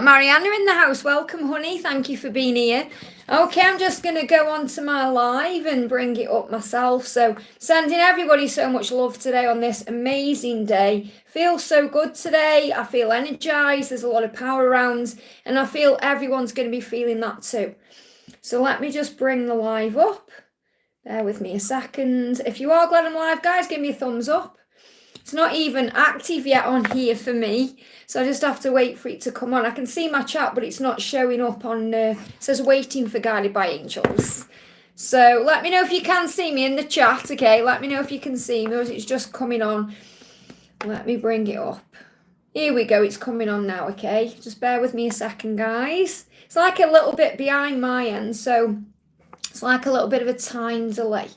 Mariana in the house. Welcome, honey. Thank you for being here. Okay, I'm just going to go on to my live and bring it up myself. So, sending everybody so much love today on this amazing day. Feels so good today. I feel energized. There's a lot of power around, and I feel everyone's going to be feeling that too. So, let me just bring the live up. Bear with me a second. If you are glad I'm live, guys, give me a thumbs up. It's not even active yet on here for me, so I just have to wait for it to come on. I can see my chat, but it's not showing up on, it says waiting for Guided by Angels. So let me know if you can see me in the chat, okay? Let me know if you can see me, or it's just coming on. Let me bring it up. Here we go, it's coming on now, okay? Just bear with me a second, guys. It's like a little bit behind my end, so it's like a little bit of a time delay.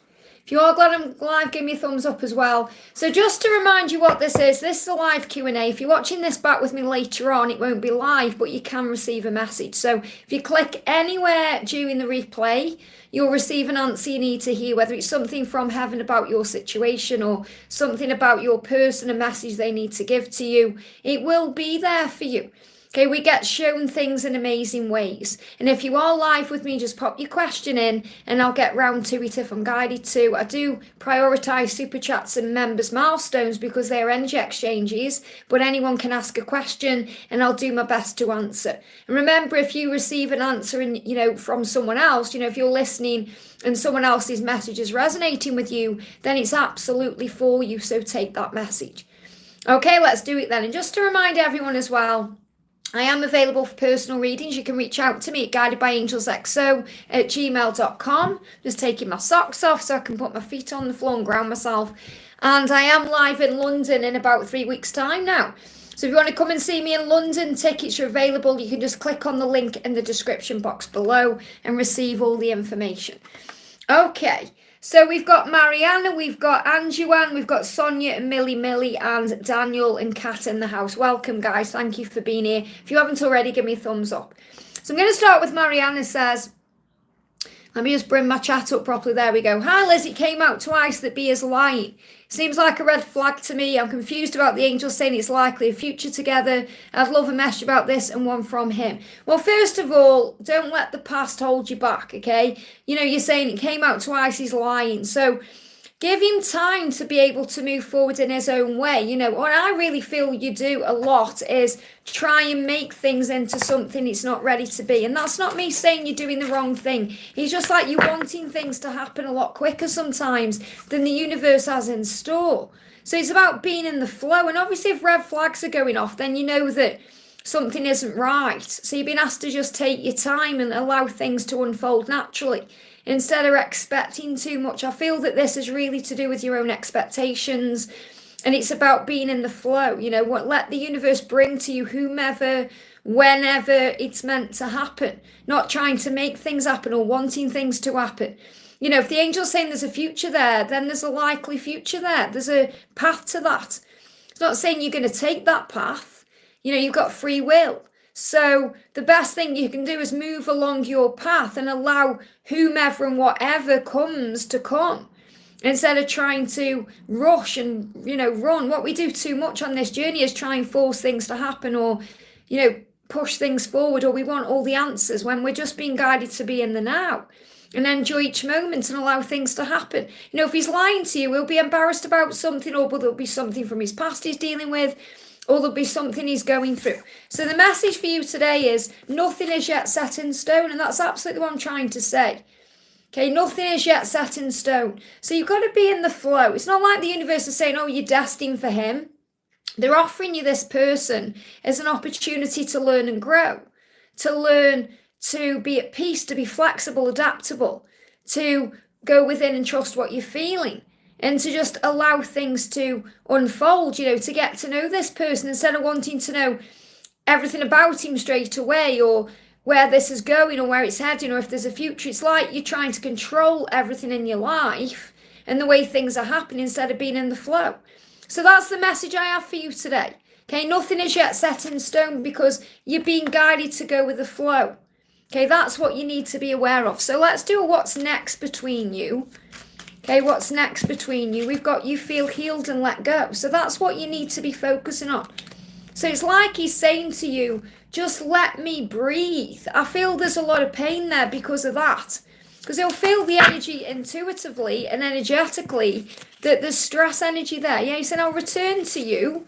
If you are glad I'm live, give me a thumbs up as well. So just to remind you what this is a live Q&A. If you're watching this back with me later on, it won't be live, but you can receive a message. So if you click anywhere during the replay, you'll receive an answer you need to hear, whether it's something from heaven about your situation or something about your person, a message they need to give to you. It will be there for you. Okay, we get shown things in amazing ways. And if you are live with me, just pop your question in and I'll get round to it if I'm guided to. I do prioritise super chats and members milestones because they're energy exchanges, but anyone can ask a question and I'll do my best to answer. And remember, if you receive an answer and from someone else, if you're listening and someone else's message is resonating with you, then it's absolutely for you. So take that message. Okay, let's do it then. And just to remind everyone as well, I am available for personal readings. You can reach out to me at guidedbyangelsxo@gmail.com. Just taking my socks off so I can put my feet on the floor and ground myself. And I am live in London in about 3 weeks' time now. So if you want to come and see me in London, tickets are available. You can just click on the link in the description box below and receive all the information. Okay. So we've got Mariana, we've got Youan, we've got Sonia and Millie and Daniel and Kat in the house. Welcome, guys. Thank you for being here. If you haven't already, give me a thumbs up. So I'm going to start with Mariana says, let me just bring my chat up properly. There we go. Hi, Liz. It came out twice that B is lying. Seems like a red flag to me. I'm confused about the angels saying it's likely a future together. I'd love a message about this and one from him. Well, first of all, don't let the past hold you back, okay? You're saying it came out twice, he's lying. So give him time to be able to move forward in his own way. What I really feel you do a lot is try and make things into something it's not ready to be. And that's not me saying you're doing the wrong thing. It's just like you're wanting things to happen a lot quicker sometimes than the universe has in store. So it's about being in the flow. And obviously if red flags are going off, then you know that something isn't right. So you've been asked to just take your time and allow things to unfold naturally, instead of expecting too much. I feel that this is really to do with your own expectations, and it's about being in the flow. Let the universe bring to you whomever, whenever it's meant to happen, not trying to make things happen or wanting things to happen. If the angel's saying there's a future there, then there's a likely future there. There's a path to that. It's not saying you're going to take that path. You've got free will. So the best thing you can do is move along your path and allow whomever and whatever comes to come, instead of trying to rush and, run. What we do too much on this journey is try and force things to happen or, push things forward, or we want all the answers when we're just being guided to be in the now and enjoy each moment and allow things to happen. If he's lying to you, he'll be embarrassed about something, or there'll be something from his past he's dealing with, or there'll be something he's going through. So the message for you today is nothing is yet set in stone, and that's absolutely what I'm trying to say. Okay, nothing is yet set in stone. So you've got to be in the flow. It's not like the universe is saying, oh, you're destined for him. They're offering you this person as an opportunity to learn and grow, to learn to be at peace, to be flexible, adaptable, to go within and trust what you're feeling, and to just allow things to unfold, to get to know this person instead of wanting to know everything about him straight away, or where this is going, or where it's heading, or if there's a future. It's like you're trying to control everything in your life and the way things are happening instead of being in the flow. So that's the message I have for you today. Okay, nothing is yet set in stone because you're being guided to go with the flow. Okay, that's what you need to be aware of. So let's do a what's next between you. Okay, what's next between you? We've got you feel healed and let go. So that's what you need to be focusing on. So it's like he's saying to you, just let me breathe. I feel there's a lot of pain there because of that. Because he'll feel the energy intuitively and energetically that there's stress energy there. Yeah, he said, I'll return to you.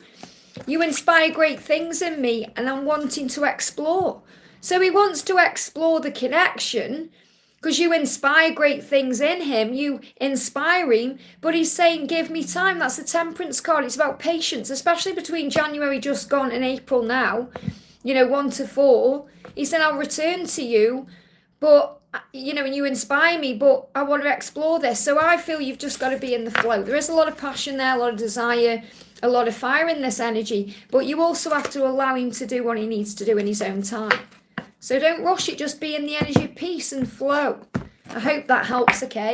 You inspire great things in me and I'm wanting to explore. So he wants to explore the connection because you inspire great things in him. You inspire him, but he's saying, give me time. That's the Temperance card. It's about patience, especially between January just gone and April now, 1 to 4. He said, I'll return to you, but, and you inspire me, but I want to explore this. So I feel you've just got to be in the flow. There is a lot of passion there, a lot of desire, a lot of fire in this energy, but you also have to allow him to do what he needs to do in his own time. So don't rush it, just be in the energy of peace and flow. I hope that helps, okay?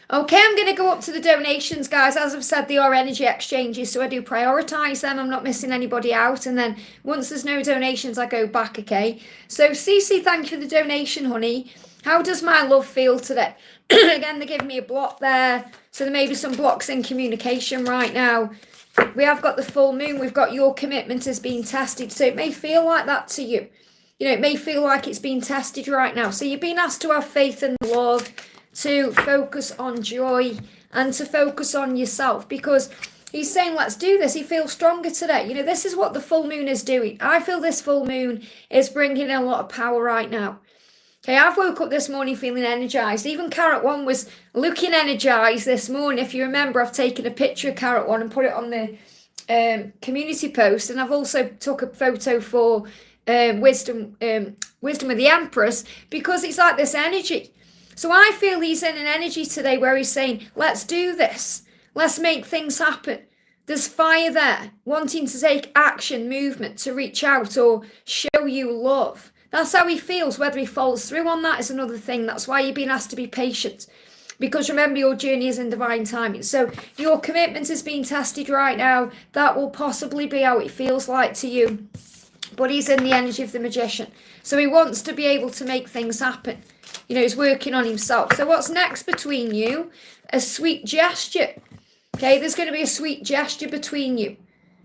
Okay, I'm going to go up to the donations, guys. As I've said, they are energy exchanges, so I do prioritise them. I'm not missing anybody out. And then once there's no donations, I go back, okay? So, CeCe, thank you for the donation, honey. How does my love feel today? Again, they're giving me a block there. So there may be some blocks in communication right now. We have got the full moon. We've got your commitment is being tested. So it may feel like that to you. It may feel like it's being tested right now. So you're being asked to have faith and love, to focus on joy and to focus on yourself, because he's saying, let's do this. He feels stronger today. This is what the full moon is doing. I feel this full moon is bringing in a lot of power right now. Okay, I've woke up this morning feeling energized. Even Carrot One was looking energized this morning. If you remember, I've taken a picture of Carrot One and put it on the community post. And I've also took a photo for wisdom with the Empress, because it's like this energy. So I feel he's in an energy today where he's saying, let's do this. Let's make things happen. There's fire there, wanting to take action, movement, to reach out or show you love. That's how he feels. Whether he follows through on that is another thing. That's why you're being asked to be patient. Because remember, your journey is in divine timing. So your commitment is being tested right now. That will possibly be how it feels like to you. But he's in the energy of the magician. So he wants to be able to make things happen. He's working on himself. So what's next between you? A sweet gesture. Okay, there's going to be a sweet gesture between you.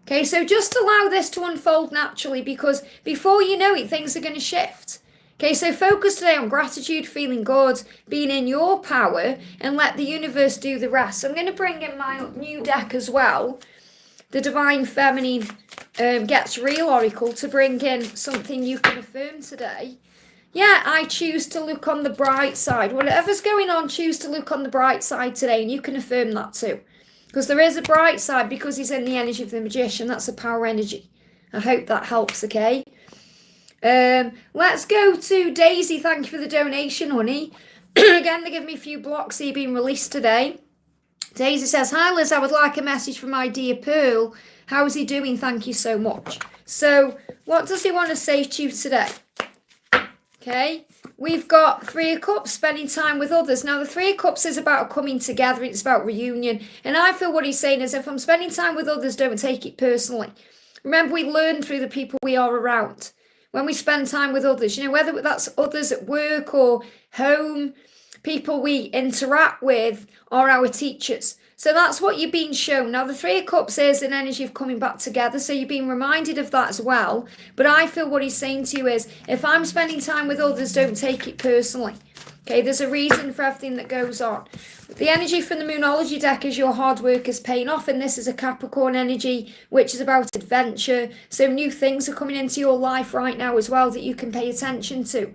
Okay, so just allow this to unfold naturally, because before you know it, things are going to shift. Okay, so focus today on gratitude, feeling good, being in your power, and let the universe do the rest. So I'm going to bring in my new deck as well, the Divine Feminine Gets Real Oracle, to bring in something you can affirm today. Yeah, I choose to look on the bright side. Whatever's going on, choose to look on the bright side today, and you can affirm that too. Because there is a bright side, because he's in the energy of the magician. That's a power energy. I hope that helps, okay? Let's go to Daisy. Thank you for the donation, honey. Again, they give me a few blocks here being released today. Daisy says, hi Liz, I would like a message from my dear Pearl. How is he doing? Thank you so much. So, what does he want to say to you today? Okay, we've got Three of Cups, spending time with others. Now, the Three of Cups is about coming together. It's about reunion. And I feel what he's saying is, if I'm spending time with others, don't take it personally. Remember, we learn through the people we are around. When we spend time with others, whether that's others at work or home, people we interact with are our teachers. So that's what you're being shown. Now, the Three of Cups is an energy of coming back together. So you're being reminded of that as well. But I feel what he's saying to you is, if I'm spending time with others, don't take it personally. Okay, there's a reason for everything that goes on. The energy from the Moonology deck is your hard work is paying off. And this is a Capricorn energy, which is about adventure. So new things are coming into your life right now as well that you can pay attention to.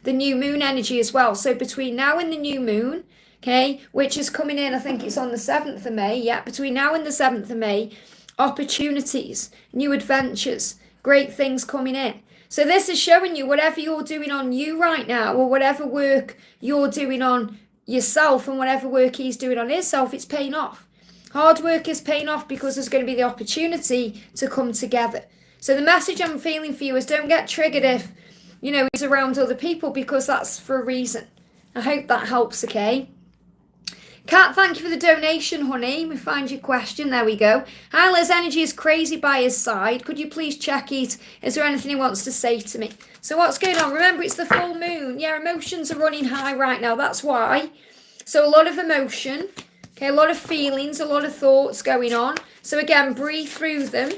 The new moon energy as well. So between now and the new moon, okay, which is coming in, I think it's on the 7th of May. Yeah, between now and the 7th of May, opportunities, new adventures, great things coming in. So this is showing you whatever you're doing on you right now, or whatever work you're doing on yourself and whatever work he's doing on himself, it's paying off. Hard work is paying off because there's going to be the opportunity to come together. So the message I'm feeling for you is, don't get triggered if, he's around other people, because that's for a reason. I hope that helps, okay? Kat, thank you for the donation, honey. We find your question. There we go. Hi, Liz. Energy is crazy by his side. Could you please check it? Is there anything he wants to say to me? So what's going on? Remember, it's the full moon. Yeah, emotions are running high right now. That's why. So a lot of emotion. Okay, a lot of feelings, a lot of thoughts going on. So again, breathe through them.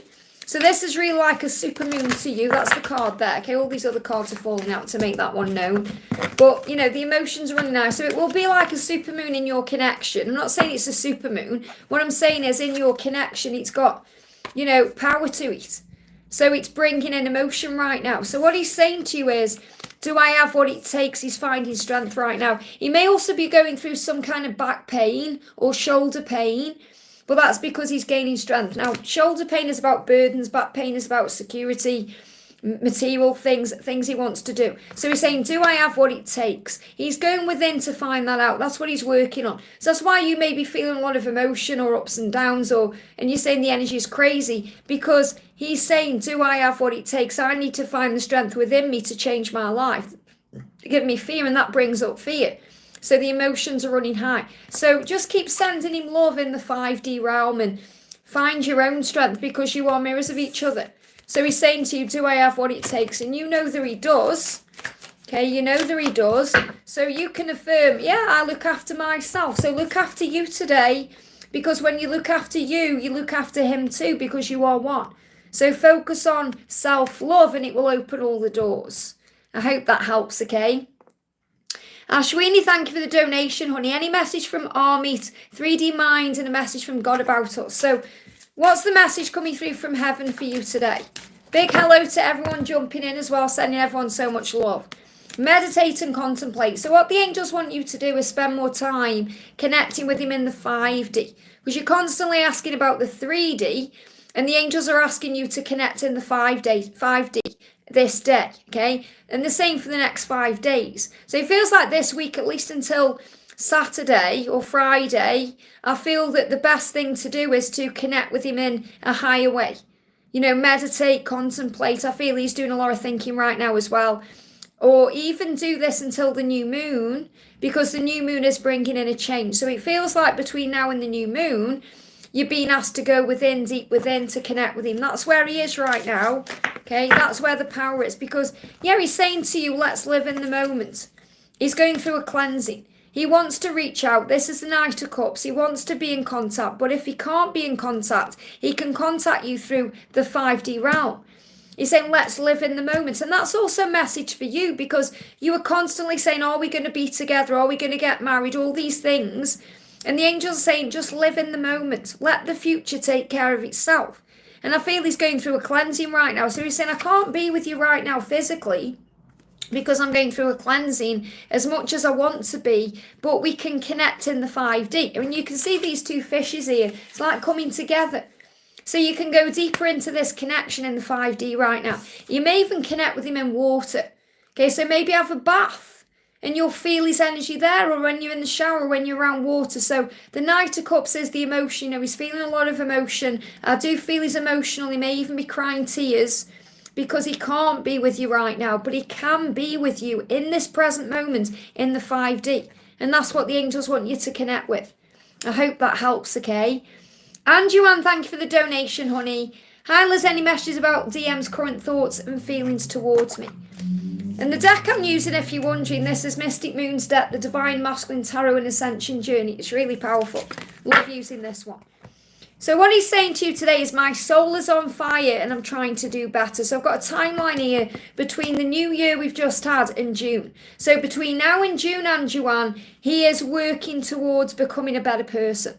So this is really like a supermoon to you. That's the card there. Okay, all these other cards are falling out to make that one known. But, you know, the emotions are running out. So it will be like a supermoon in your connection. I'm not saying it's a supermoon. What I'm saying is in your connection, it's got, you know, power to it. So it's bringing in emotion right now. So what he's saying to you is, do I have what it takes? He's finding strength right now. He may also be going through some kind of back pain or shoulder pain. But that's because he's gaining strength. Now, shoulder pain is about burdens. Back pain is about security, material things he wants to do. So he's saying, do I have what it takes? He's going within to find that out. That's what he's working on. So that's why you may be feeling a lot of emotion or ups and downs, and you're saying the energy is crazy, because he's saying, do I have what it takes? I need to find the strength within me to change my life. Give me fear, and that brings up fear. So the emotions are running high. So just keep sending him love in the 5D realm and find your own strength, because you are mirrors of each other. So he's saying to you, do I have what it takes? And you know that he does. Okay, you know that he does. So you can affirm, yeah, I look after myself. So look after you today, because when you look after you, you look after him too, because you are one. So focus on self-love and it will open all the doors. I hope that helps, okay? Asheni, thank you for the donation, honey. Any message from Armit, 3D Mind, and a message from God about us. So what's the message coming through from heaven for you today? Big hello to everyone jumping in as well, sending everyone so much love. Meditate and contemplate. So what the angels want you to do is spend more time connecting with him in the 5D, because you're constantly asking about the 3D, and the angels are asking you to connect in the 5D this day, okay? And the same for the next 5 days. So it feels like this week, at least until Saturday or Friday, I feel that the best thing to do is to connect with him in a higher way. You know, meditate, contemplate. I feel he's doing a lot of thinking right now as well. Or even do this until the new moon, because the new moon is bringing in a change. So it feels like between now and the new moon, you're being asked to go within, deep within, to connect with him. That's where he is right now. Okay, that's where the power is. Because, yeah, he's saying to you, let's live in the moment. He's going through a cleansing. He wants to reach out. This is the Knight of Cups. He wants to be in contact. But if he can't be in contact, he can contact you through the 5D realm. He's saying, let's live in the moment. And that's also a message for you, because you are constantly saying, are we going to be together? Are we going to get married? All these things. And the angels are saying, just live in the moment. Let the future take care of itself. And I feel he's going through a cleansing right now. So he's saying, I can't be with you right now physically, because I'm going through a cleansing as much as I want to be. But we can connect in the 5D. I mean, you can see these two fishes here. It's like coming together. So you can go deeper into this connection in the 5D right now. You may even connect with him in water. Okay, so maybe have a bath and you'll feel his energy there, or when you're in the shower, or when you're around water. So the Knight of Cups is the emotion. You know, he's feeling a lot of emotion. I do feel he's emotional. He may even be crying tears, because he can't be with you right now, but he can be with you in this present moment in the 5D. And that's what the angels want you to connect with. I hope that helps, okay? And Youan, thank you for the donation, honey. Hi, Liz, any messages about DM's current thoughts and feelings towards me? And the deck I'm using, if you're wondering, this is Mystic Moon's deck, the Divine Masculine Tarot and Ascension Journey. It's really powerful. Love using this one. So what he's saying to you today is, my soul is on fire and I'm trying to do better. So I've got a timeline here between the new year we've just had and June. So between now and June, and Youan, he is working towards becoming a better person.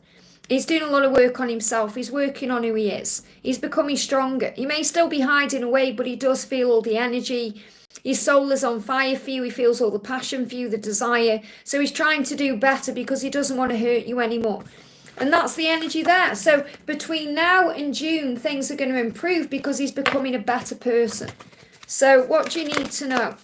He's doing a lot of work on himself. He's working on who he is. He's becoming stronger. He may still be hiding away, but he does feel all the energy. His soul is on fire for you. He feels all the passion for you, the desire. So he's trying to do better because he doesn't want to hurt you anymore. And that's the energy there. So between now and June, things are going to improve because he's becoming a better person. So what do you need to know?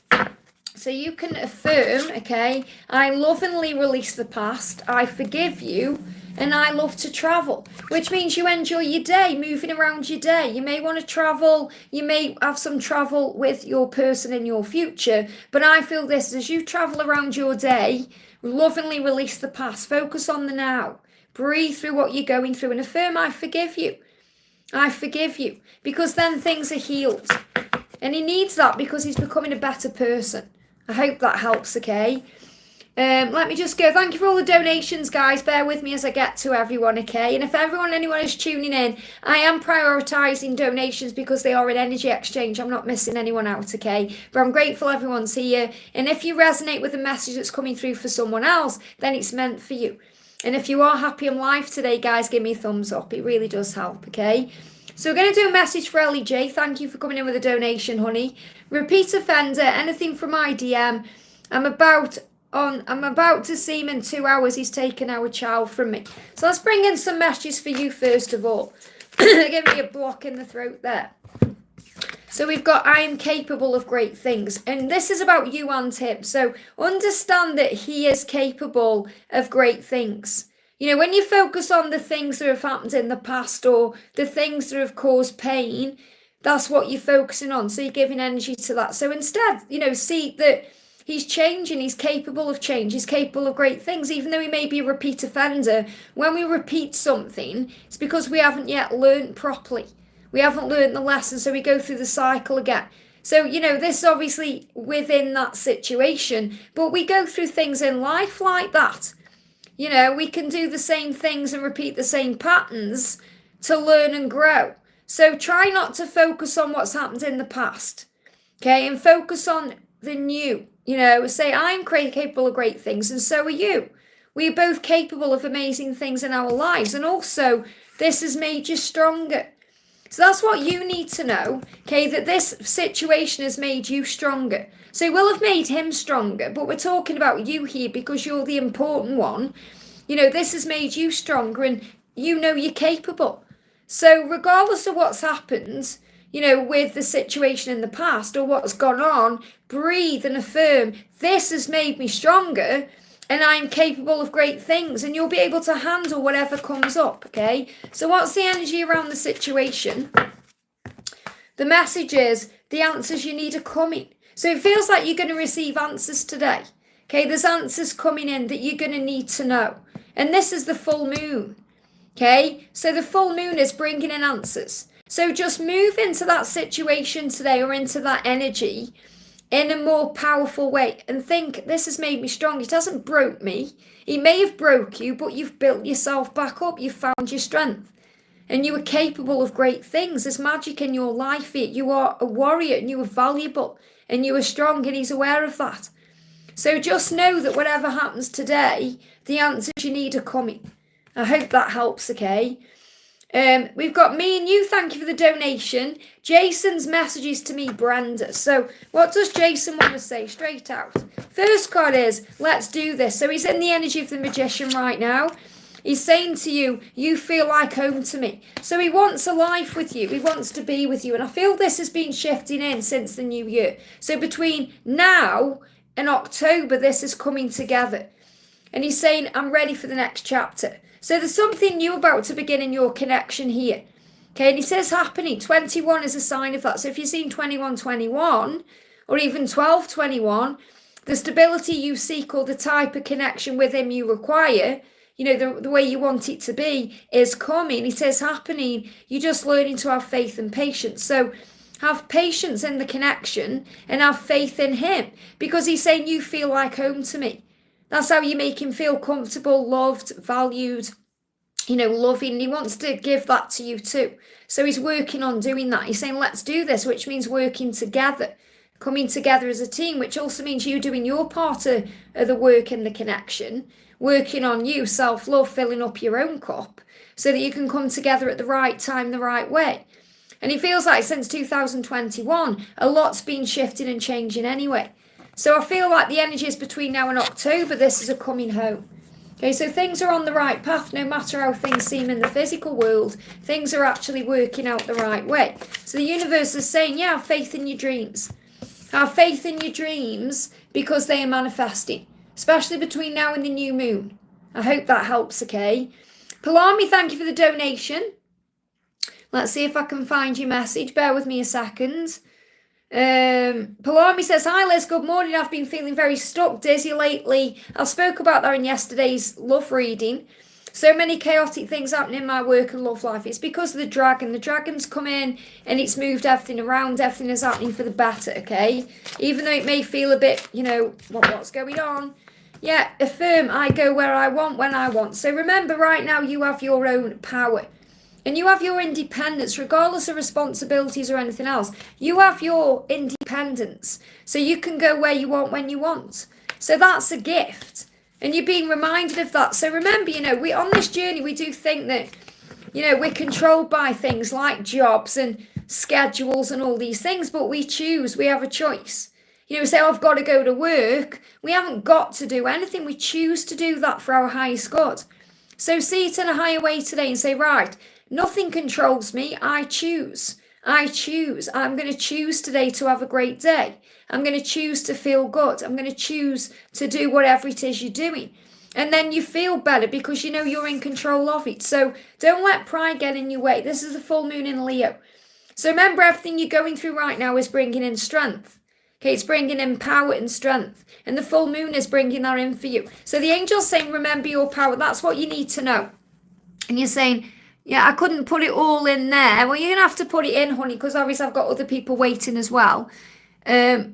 So you can affirm, okay, I lovingly release the past. I forgive you. And I love to travel, which means you enjoy your day, moving around your day. You may want to travel. You may have some travel with your person in your future. But I feel this, as you travel around your day, lovingly release the past. Focus on the now. Breathe through what you're going through and affirm, I forgive you. I forgive you. Because then things are healed. And he needs that because he's becoming a better person. I hope that helps, okay? Let me just go. Thank you for all the donations, guys. Bear with me as I get to everyone, okay? And if anyone is tuning in, I am prioritising donations because they are an energy exchange. I'm not missing anyone out, okay? But I'm grateful everyone's here. And if you resonate with the message that's coming through for someone else, then it's meant for you. And if you are happy in life today, guys, give me a thumbs up. It really does help, okay? So we're going to do a message for Ellie J. Thank you for coming in with a donation, honey. Repeat offender, anything from my DM. I'm about to see him in 2 hours. He's taken our child from me. So let's bring in some messages for you first of all. Give me a block in the throat there. So we've got, I am capable of great things. And this is about you and him. So understand that he is capable of great things. You know, when you focus on the things that have happened in the past or the things that have caused pain, that's what you're focusing on. So you're giving energy to that. So instead, you know, see that he's changing, he's capable of change, he's capable of great things, even though he may be a repeat offender. When we repeat something, it's because we haven't yet learned properly. We haven't learned the lesson, so we go through the cycle again. So, you know, this is obviously within that situation, but we go through things in life like that. You know, we can do the same things and repeat the same patterns to learn and grow. So try not to focus on what's happened in the past, okay, and focus on the new. You know, say, I'm capable of great things, and so are you. We are both capable of amazing things in our lives, and also this has made you stronger. So that's what you need to know, okay, that this situation has made you stronger. So it will have made him stronger, but we're talking about you here because you're the important one. You know, this has made you stronger, and you know you're capable. So regardless of what's happened, you know, with the situation in the past or what's gone on, breathe and affirm, this has made me stronger and I'm capable of great things, and you'll be able to handle whatever comes up, okay? So what's the energy around the situation? The message is the answers you need are coming. So it feels like you're going to receive answers today, okay? There's answers coming in that you're going to need to know. And this is the full moon, okay? So the full moon is bringing in answers. So just move into that situation today or into that energy in a more powerful way and think, this has made me strong. It hasn't broke me. It may have broke you, but you've built yourself back up. You've found your strength and you are capable of great things. There's magic in your life here. You are a warrior and you are valuable and you are strong, and he's aware of that. So just know that whatever happens today, the answers you need are coming. I hope that helps, okay? We've got me and you. Thank you for the donation. Jason's messages to me, Branda. So what does Jason want to say straight out? First card is, let's do this. So he's in the energy of the magician right now. He's saying to you, you feel like home to me. So he wants a life with you. He wants to be with you. And I feel this has been shifting in since the new year. So between now and October, this is coming together. And he's saying, I'm ready for the next chapter. So there's something new about to begin in your connection here. Okay, and he says happening. 21 is a sign of that. So if you've seen 21-21 or even 12-21, the stability you seek or the type of connection with him you require, you know, the way you want it to be is coming. He says happening. You're just learning to have faith and patience. So have patience in the connection and have faith in him, because he's saying you feel like home to me. That's how you make him feel comfortable, loved, valued, you know, loving. He wants to give that to you too. So he's working on doing that. He's saying, let's do this, which means working together, coming together as a team, which also means you doing your part of the work and the connection, working on you, self-love, filling up your own cup so that you can come together at the right time, the right way. And it feels like since 2021, a lot's been shifting and changing anyway. So I feel like the energies between now and October, this is a coming home. Okay, so things are on the right path, no matter how things seem in the physical world, things are actually working out the right way. So the universe is saying, yeah, have faith in your dreams. Have faith in your dreams because they are manifesting, especially between now and the new moon. I hope that helps, okay? Palami, thank you for the donation. Let's see if I can find your message. Bear with me a second. Palami says, hi Liz, good morning. I've been feeling very stuck, dizzy lately. I spoke about that in yesterday's love reading. So many chaotic things happening in my work and love life. It's because of the dragon. The dragon's come in and it's moved everything around. Everything is happening for the better, okay? Even though it may feel a bit, you know, what's going on? Yeah, affirm, I go where I want, when I want. So remember, right now, you have your own power. And you have your independence, regardless of responsibilities or anything else. You have your independence. So you can go where you want, when you want. So that's a gift. And you're being reminded of that. So remember, we on this journey, we do think that, we're controlled by things like jobs and schedules and all these things, but we choose, we have a choice. We say, oh, I've got to go to work. We haven't got to do anything. We choose to do that for our highest good. So see it in a higher way today and say, right, nothing controls me. I choose. I choose. I'm going to choose today to have a great day. I'm going to choose to feel good. I'm going to choose to do whatever it is you're doing. And then you feel better because you're in control of it. So don't let pride get in your way. This is the full moon in Leo. So remember, everything you're going through right now is bringing in strength. Okay, it's bringing in power and strength. And the full moon is bringing that in for you. So the angel's saying, remember your power. That's what you need to know. And you're saying, yeah, I couldn't put it all in there. Well, you're going to have to put it in, honey, because obviously I've got other people waiting as well. I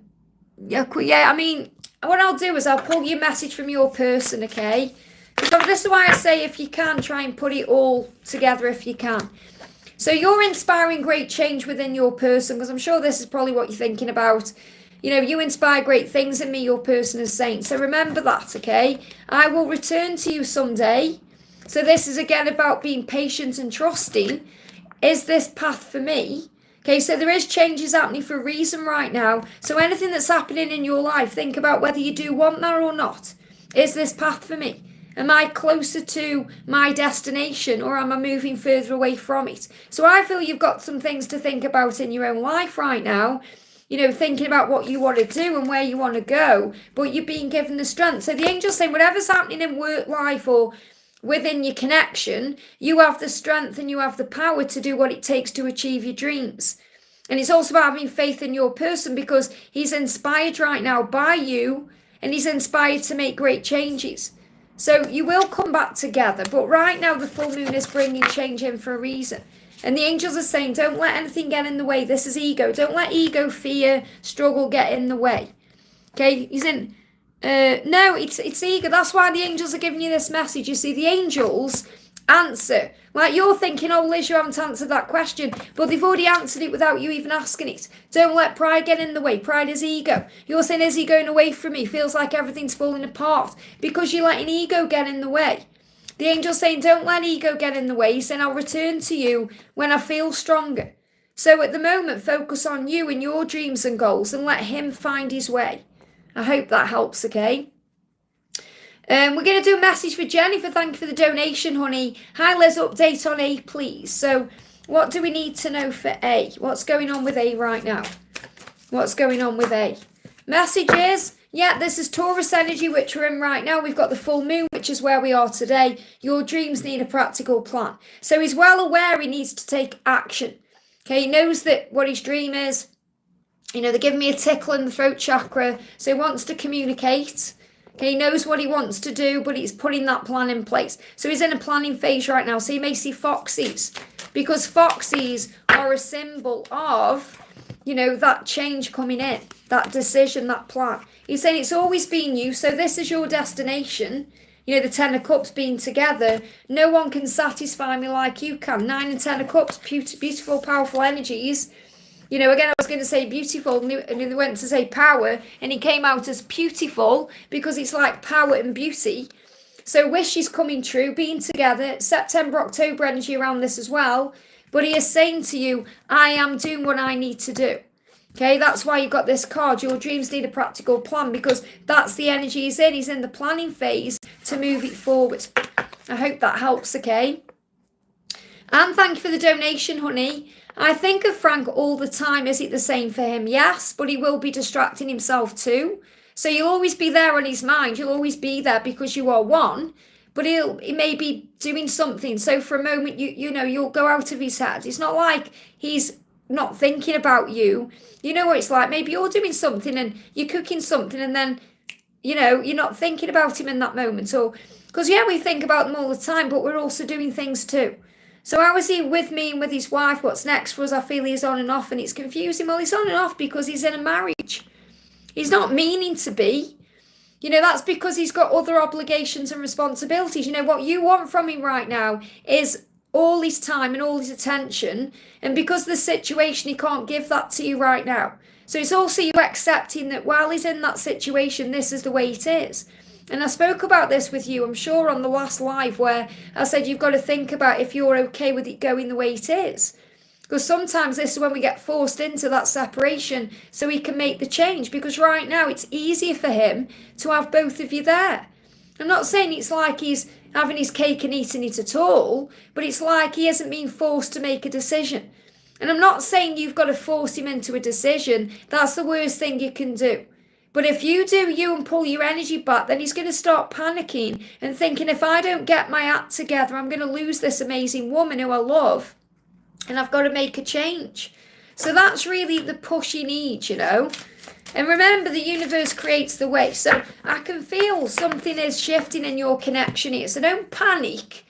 mean, what I'll do is I'll pull your message from your person, okay? Because this is why I say if you can, try and put it all together if you can. So you're inspiring great change within your person, because I'm sure this is probably what you're thinking about. You inspire great things in me, your person is saying. So remember that, okay? I will return to you someday. So this is again about being patient and trusting. Is this path for me? Okay, so there is changes happening for a reason right now. So anything that's happening in your life, think about whether you do want that or not. Is this path for me? Am I closer to my destination or am I moving further away from it? So I feel you've got some things to think about in your own life right now. Thinking about what you want to do and where you want to go. But you're being given the strength. So the angel's saying whatever's happening in work life or within your connection, you have the strength and you have the power to do what it takes to achieve your dreams. And it's also about having faith in your person because he's inspired right now by you and he's inspired to make great changes. So you will come back together. But right now the full moon is bringing change in for a reason. And the angels are saying, don't let anything get in the way. This is ego. Don't let ego, fear, struggle get in the way. Okay, he's in... no, it's ego. That's why the angels are giving you this message. You see, the angels answer. Like you're thinking, oh, Liz, you haven't answered that question. But they've already answered it without you even asking it. Don't let pride get in the way. Pride is ego. You're saying, is he going away from me? Feels like everything's falling apart. Because you're letting ego get in the way. The angel's saying, don't let ego get in the way. He's saying, I'll return to you when I feel stronger. So at the moment, focus on you and your dreams and goals and let him find his way. I hope that helps, okay? We're going to do a message for Jennifer. Thank you for the donation, honey. Hi, Liz, update on A, please. So what do we need to know for A? What's going on with A right now? What's going on with A? Messages. Yeah, this is Taurus energy, which we're in right now. We've got the full moon, which is where we are today. Your dreams need a practical plan. So he's well aware he needs to take action. Okay, he knows that what his dream is. They're giving me a tickle in the throat chakra. So he wants to communicate. Okay, he knows what he wants to do, but he's putting that plan in place. So he's in a planning phase right now. So you may see foxes. Because foxes are a symbol of, that change coming in. That decision, that plan. He's saying it's always been you. So this is your destination. The 10 of Cups being together. No one can satisfy me like you can. 9 and 10 of Cups, beautiful, powerful energies. Again, I was going to say beautiful, and they went to say power, and he came out as beautiful because it's like power and beauty. So wish is coming true, being together, September, October energy around this as well. But he is saying to you, I am doing what I need to do. Okay, that's why you got this card. Your dreams need a practical plan because that's the energy he's in. He's in the planning phase to move it forward. I hope that helps, okay? And thank you for the donation, honey. I think of Frank all the time. Is it the same for him? Yes, but he will be distracting himself too. So you'll always be there on his mind. You'll always be there because you are one. But he may be doing something. So for a moment, you'll go out of his head. It's not like he's not thinking about you. You know what it's like. Maybe you're doing something and you're cooking something and then, you're not thinking about him in that moment. Or because, we think about them all the time, but we're also doing things too. So how is he with me and with his wife? What's next for us? I feel he's on and off and it's confusing. Well, he's on and off because he's in a marriage. He's not meaning to be. You know, that's because he's got other obligations and responsibilities. You know, what you want from him right now is all his time and all his attention. And because of the situation, he can't give that to you right now. So it's also you accepting that while he's in that situation, this is the way it is. And I spoke about this with you, I'm sure, on the last live, where I said you've got to think about if you're okay with it going the way it is. Because sometimes this is when we get forced into that separation so he can make the change. Because right now it's easier for him to have both of you there. I'm not saying it's like he's having his cake and eating it at all, but it's like he hasn't been forced to make a decision. And I'm not saying you've got to force him into a decision. That's the worst thing you can do. But if you do you and pull your energy back, then he's going to start panicking and thinking, if I don't get my act together, I'm going to lose this amazing woman who I love. And I've got to make a change. So that's really the push he needs, you know. And remember, the universe creates the way. So I can feel something is shifting in your connection here. So don't panic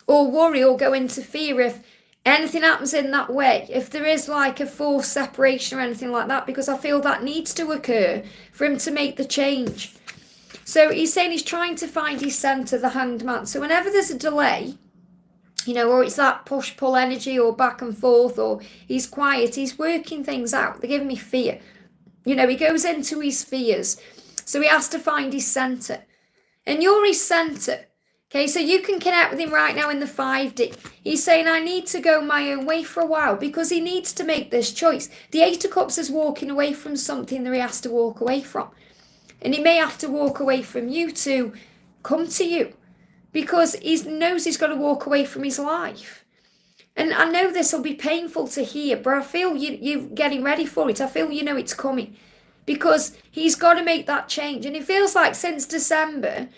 or worry or go into fear if anything happens in that way, if there is like a forced separation or anything like that, because I feel that needs to occur for him to make the change. So he's saying he's trying to find his centre, the Hanged Man. So whenever there's a delay, you know, or it's that push-pull energy or back and forth, or he's quiet, he's working things out. They're giving me fear. You know, he goes into his fears. So he has to find his centre. And you're his centre. Okay, so you can connect with him right now in the 5D. He's saying, I need to go my own way for a while because he needs to make this choice. The 8 of Cups is walking away from something that he has to walk away from. And he may have to walk away from you to come to you because he knows he's got to walk away from his life. And I know this will be painful to hear, but I feel you're getting ready for it. I feel you know it's coming because he's got to make that change. And it feels like since December,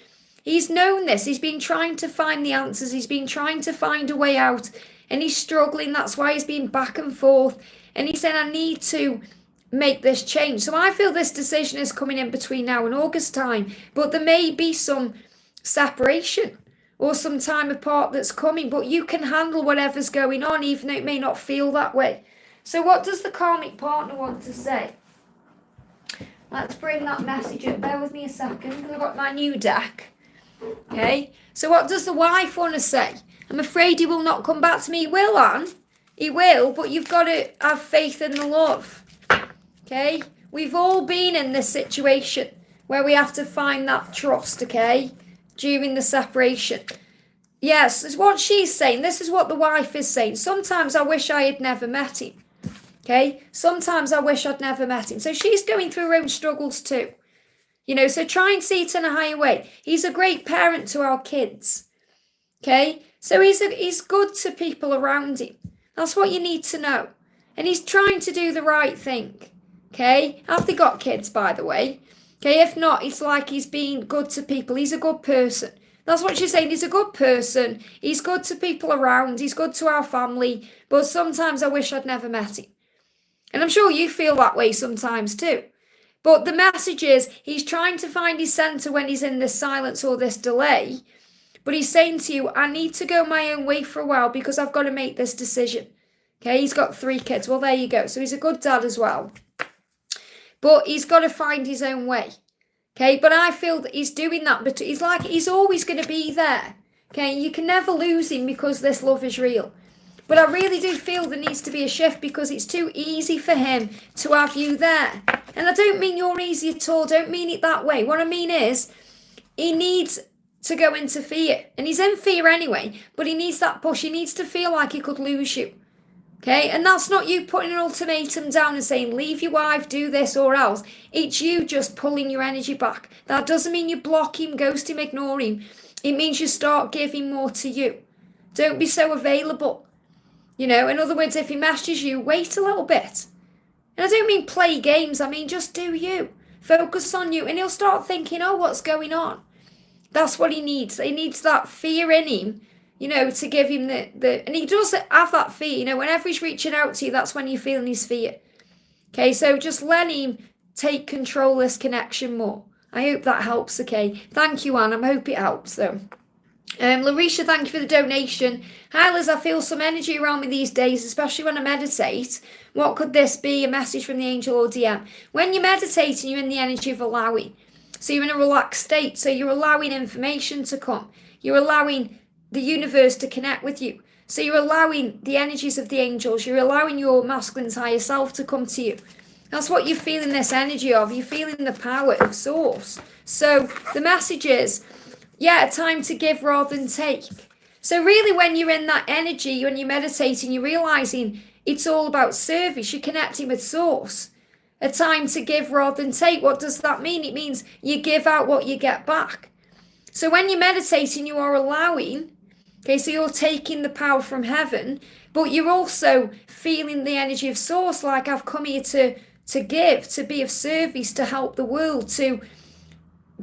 he's known this. He's been trying to find the answers. He's been trying to find a way out. And he's struggling. That's why he's been back and forth. And he said, I need to make this change. So I feel this decision is coming in between now and August time. But there may be some separation or some time apart that's coming. But you can handle whatever's going on, even though it may not feel that way. So what does the karmic partner want to say? Let's bring that message up. Bear with me a second because I've got my new deck. Okay, so what does the wife want to say? I'm afraid he will not come back to me. He will, Anne. He will, but you've got to have faith in the love. Okay, we've all been in this situation where we have to find that trust, okay, during the separation. Yes, it's what she's saying. This is what the wife is saying. Sometimes I wish I had never met him. Okay, sometimes I wish I'd never met him. So she's going through her own struggles too. You know, so try and see it in a higher way. He's a great parent to our kids. Okay, so he's good to people around him. That's what you need to know. And he's trying to do the right thing. Okay, have they got kids, by the way? Okay, if not, it's like he's being good to people. He's a good person. That's what she's saying. He's a good person. He's good to people around. He's good to our family. But sometimes I wish I'd never met him. And I'm sure you feel that way sometimes too. But the message is he's trying to find his centre when he's in this silence or this delay. But he's saying to you, I need to go my own way for a while because I've got to make this decision. Okay, he's got 3 kids. Well, there you go. So he's a good dad as well. But he's got to find his own way. Okay, but I feel that he's doing that. But he's always going to be there. Okay, you can never lose him because this love is real. But I really do feel there needs to be a shift because it's too easy for him to have you there. And I don't mean you're easy at all. Don't mean it that way. What I mean is he needs to go into fear. And he's in fear anyway. But he needs that push. He needs to feel like he could lose you. Okay? And that's not you putting an ultimatum down and saying, leave your wife, do this or else. It's you just pulling your energy back. That doesn't mean you block him, ghost him, ignore him. It means you start giving more to you. Don't be so available. You know, in other words, if he messages you, wait a little bit. And I don't mean play games. I mean, just do you. Focus on you. And he'll start thinking, oh, what's going on? That's what he needs. He needs that fear in him, you know, to give him the and he does have that fear. You know, whenever he's reaching out to you, that's when you're feeling his fear. Okay, so just let him take control of this connection more. I hope that helps, okay? Thank you, Anne. I hope it helps, though. Larisha, thank you for the donation. Hi, Liz, I feel some energy around me these days, especially when I meditate. What could this be? A message from the angel or DM? When you're meditating, you're in the energy of allowing. So you're in a relaxed state. So you're allowing information to come. You're allowing the universe to connect with you. So you're allowing the energies of the angels. You're allowing your masculine's higher self to come to you. That's what you're feeling this energy of. You're feeling the power of source. So the message is, yeah, time to give rather than take. So really when you're in that energy, when you're meditating, you're realizing it's all about service. You're connecting with source. A time to give rather than take. What does that mean? It means you give out what you get back. So when you're meditating, you are allowing, okay, so you're taking the power from heaven, but you're also feeling the energy of source, like I've come here to give, to be of service, to help the world, to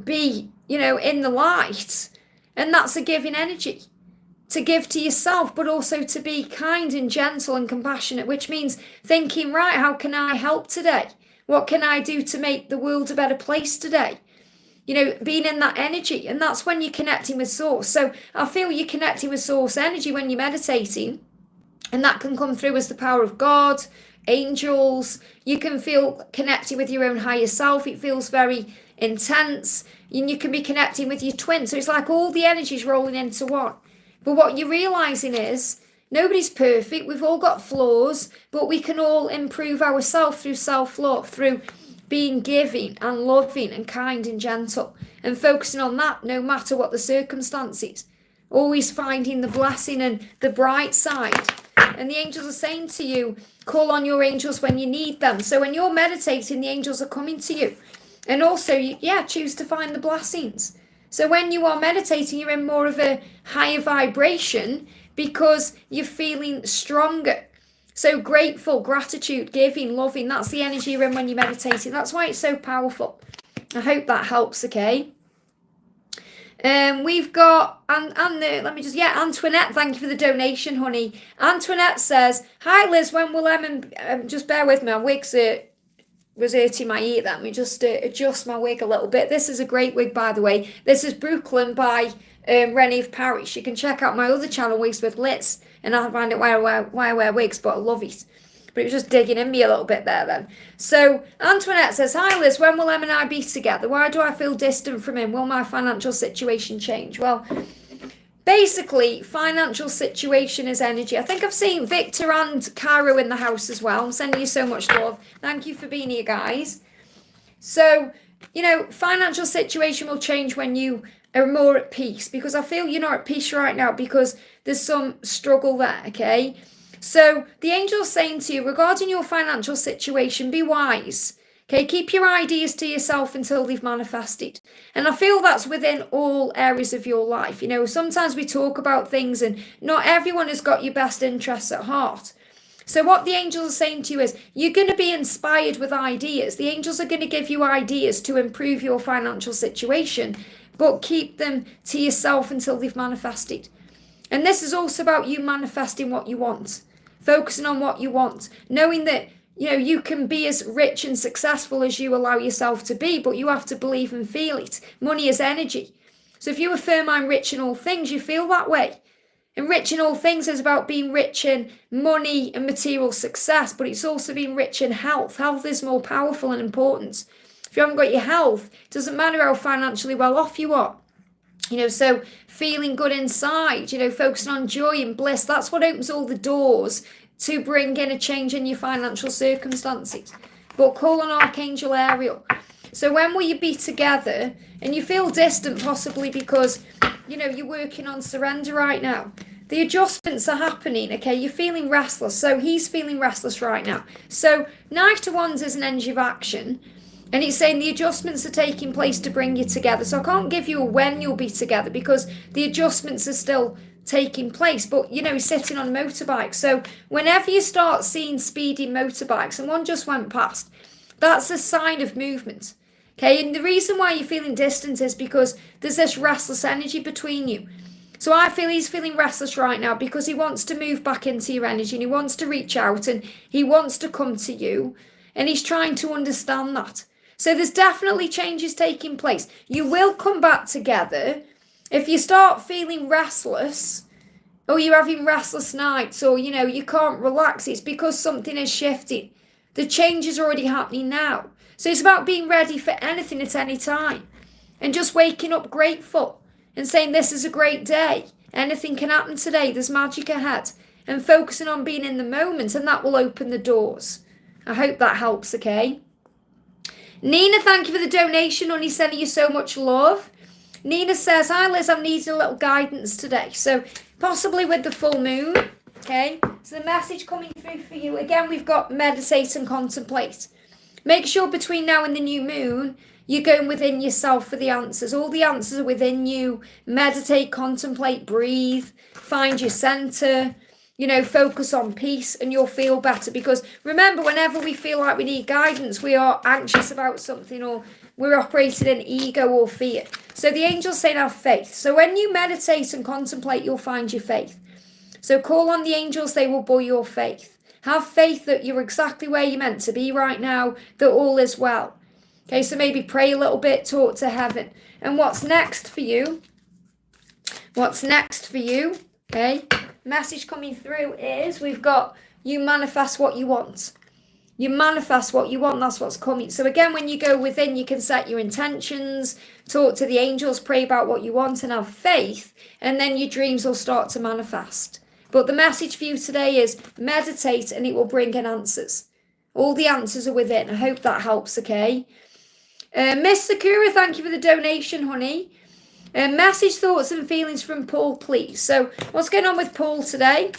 be, in the light. And that's a giving energy. To give to yourself, but also to be kind and gentle and compassionate, which means thinking, right, how can I help today? What can I do to make the world a better place today? Being in that energy. And that's when you're connecting with source. So I feel you're connecting with source energy when you're meditating. And that can come through as the power of God, angels. You can feel connected with your own higher self. It feels very intense. And you can be connecting with your twin. So it's like all the energies rolling into one. But what you're realizing is nobody's perfect. We've all got flaws, but we can all improve ourselves through self-love, through being giving and loving and kind and gentle, and focusing on that no matter what the circumstances. Always finding the blessing and the bright side. And the angels are saying to you, call on your angels when you need them. So when you're meditating, the angels are coming to you. And also, choose to find the blessings. So when you are meditating, you're in more of a higher vibration because you're feeling stronger. So grateful, gratitude, giving, loving, that's the energy you're in when you're meditating. That's why it's so powerful. I hope that helps, okay? We've got, Antoinette, thank you for the donation, honey. Antoinette says, hi Liz, when will just bear with me, my wig's was hurting my ear. Let me just adjust my wig a little bit. This is a great wig, by the way. This is Brooklyn by Rennie of Paris. You can check out my other channel, Wigs with Liz, and I'll find out why I wear wigs, but I love it. But it was just digging in me a little bit there then. So Antoinette says, hi Liz, when will Em and I be together? Why do I feel distant from him? Will my financial situation change? Well, basically, financial situation is energy. I think I've seen Victor and Cairo in the house as well. I'm sending you so much love. Thank you for being here, guys. So, financial situation will change when you are more at peace, because I feel you're not at peace right now because there's some struggle there, okay? So the angel's saying to you, regarding your financial situation, be wise. Okay, keep your ideas to yourself until they've manifested. And I feel that's within all areas of your life. Sometimes we talk about things and not everyone has got your best interests at heart. So what the angels are saying to you is, you're going to be inspired with ideas. The angels are going to give you ideas to improve your financial situation, but keep them to yourself until they've manifested. And this is also about you manifesting what you want, focusing on what you want, knowing that you can be as rich and successful as you allow yourself to be, but you have to believe and feel it. Money is energy. So if you affirm I'm rich in all things, you feel that way. And rich in all things is about being rich in money and material success, but it's also being rich in health. Health is more powerful and important. If you haven't got your health, it doesn't matter how financially well off you are. So feeling good inside, focusing on joy and bliss, that's what opens all the doors to bring in a change in your financial circumstances. But call on Archangel Ariel. So when will you be together? And you feel distant possibly because, you're working on surrender right now. The adjustments are happening, okay? You're feeling restless. So he's feeling restless right now. So Knight of Wands is an energy of action. And it's saying the adjustments are taking place to bring you together. So I can't give you a when you'll be together because the adjustments are still taking place, but he's sitting on a motorbike. So whenever you start seeing speeding motorbikes, and one just went past, that's a sign of movement. Okay, and the reason why you're feeling distant is because there's this restless energy between you. So I feel he's feeling restless right now because he wants to move back into your energy and he wants to reach out and he wants to come to you and he's trying to understand that. So there's definitely changes taking place. You will come back together. If you start feeling restless, or you're having restless nights, or, you can't relax, it's because something is shifting. The change is already happening now. So it's about being ready for anything at any time. and just waking up grateful and saying this is a great day. Anything can happen today. There's magic ahead. And focusing on being in the moment, and that will open the doors. I hope that helps, okay? Nina, thank you for the donation, honey, sending you so much love. Nina says, hi Liz, I'm needing a little guidance today. So possibly with the full moon, okay? So the message coming through for you, again, we've got meditate and contemplate. Make sure between now and the new moon, you're going within yourself for the answers. All the answers are within you. Meditate, contemplate, breathe, find your center, focus on peace, and you'll feel better. Because remember, whenever we feel like we need guidance, we are anxious about something, or we're operating in ego or fear. So the angels say have faith. So when you meditate and contemplate, you'll find your faith. So call on the angels, they will buoy your faith. Have faith that you're exactly where you're meant to be right now, that all is well. Okay, so maybe pray a little bit, talk to heaven. And what's next for you? Okay, message coming through is we've got you manifest what you want. You manifest what you want, that's what's coming. So again, when you go within, you can set your intentions, talk to the angels, pray about what you want, and have faith, and then your dreams will start to manifest. But the message for you today is meditate, and it will bring in answers. All the answers are within. I hope that helps, okay? Miss Sakura, thank you for the donation, honey. Message, thoughts and feelings from Paul, please. So what's going on with Paul today?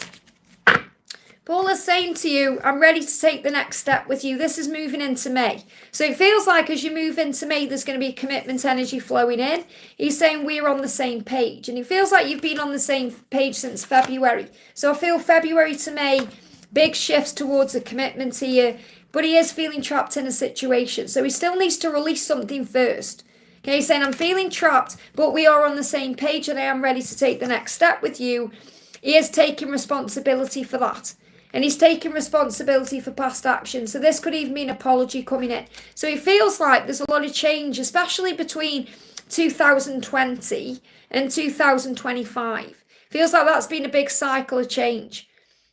Paul is saying to you, I'm ready to take the next step with you. This is moving into May. So it feels like as you move into May, there's going to be commitment energy flowing in. He's saying we're on the same page. And it feels like you've been on the same page since February. So I feel February to May, big shifts towards a commitment here. But he is feeling trapped in a situation. So he still needs to release something first. Okay, he's saying, I'm feeling trapped, but we are on the same page and I am ready to take the next step with you. He is taking responsibility for that. And he's taking responsibility for past action. So this could even be an apology coming in. So it feels like there's a lot of change, especially between 2020 and 2025. Feels like that's been a big cycle of change.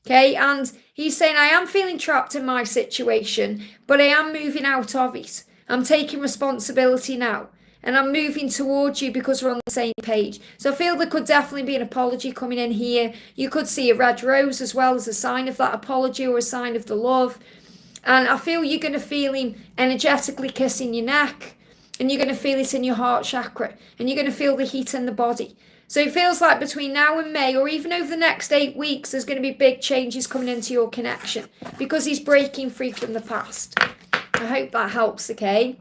Okay, and he's saying, I am feeling trapped in my situation, but I am moving out of it. I'm taking responsibility now. And I'm moving towards you because we're on the same page. So I feel there could definitely be an apology coming in here. You could see a red rose as well as a sign of that apology or a sign of the love. And I feel you're going to feel him energetically kissing your neck. And you're going to feel it in your heart chakra. And you're going to feel the heat in the body. So it feels like between now and May, or even over the next 8 weeks, there's going to be big changes coming into your connection. Because he's breaking free from the past. I hope that helps, okay?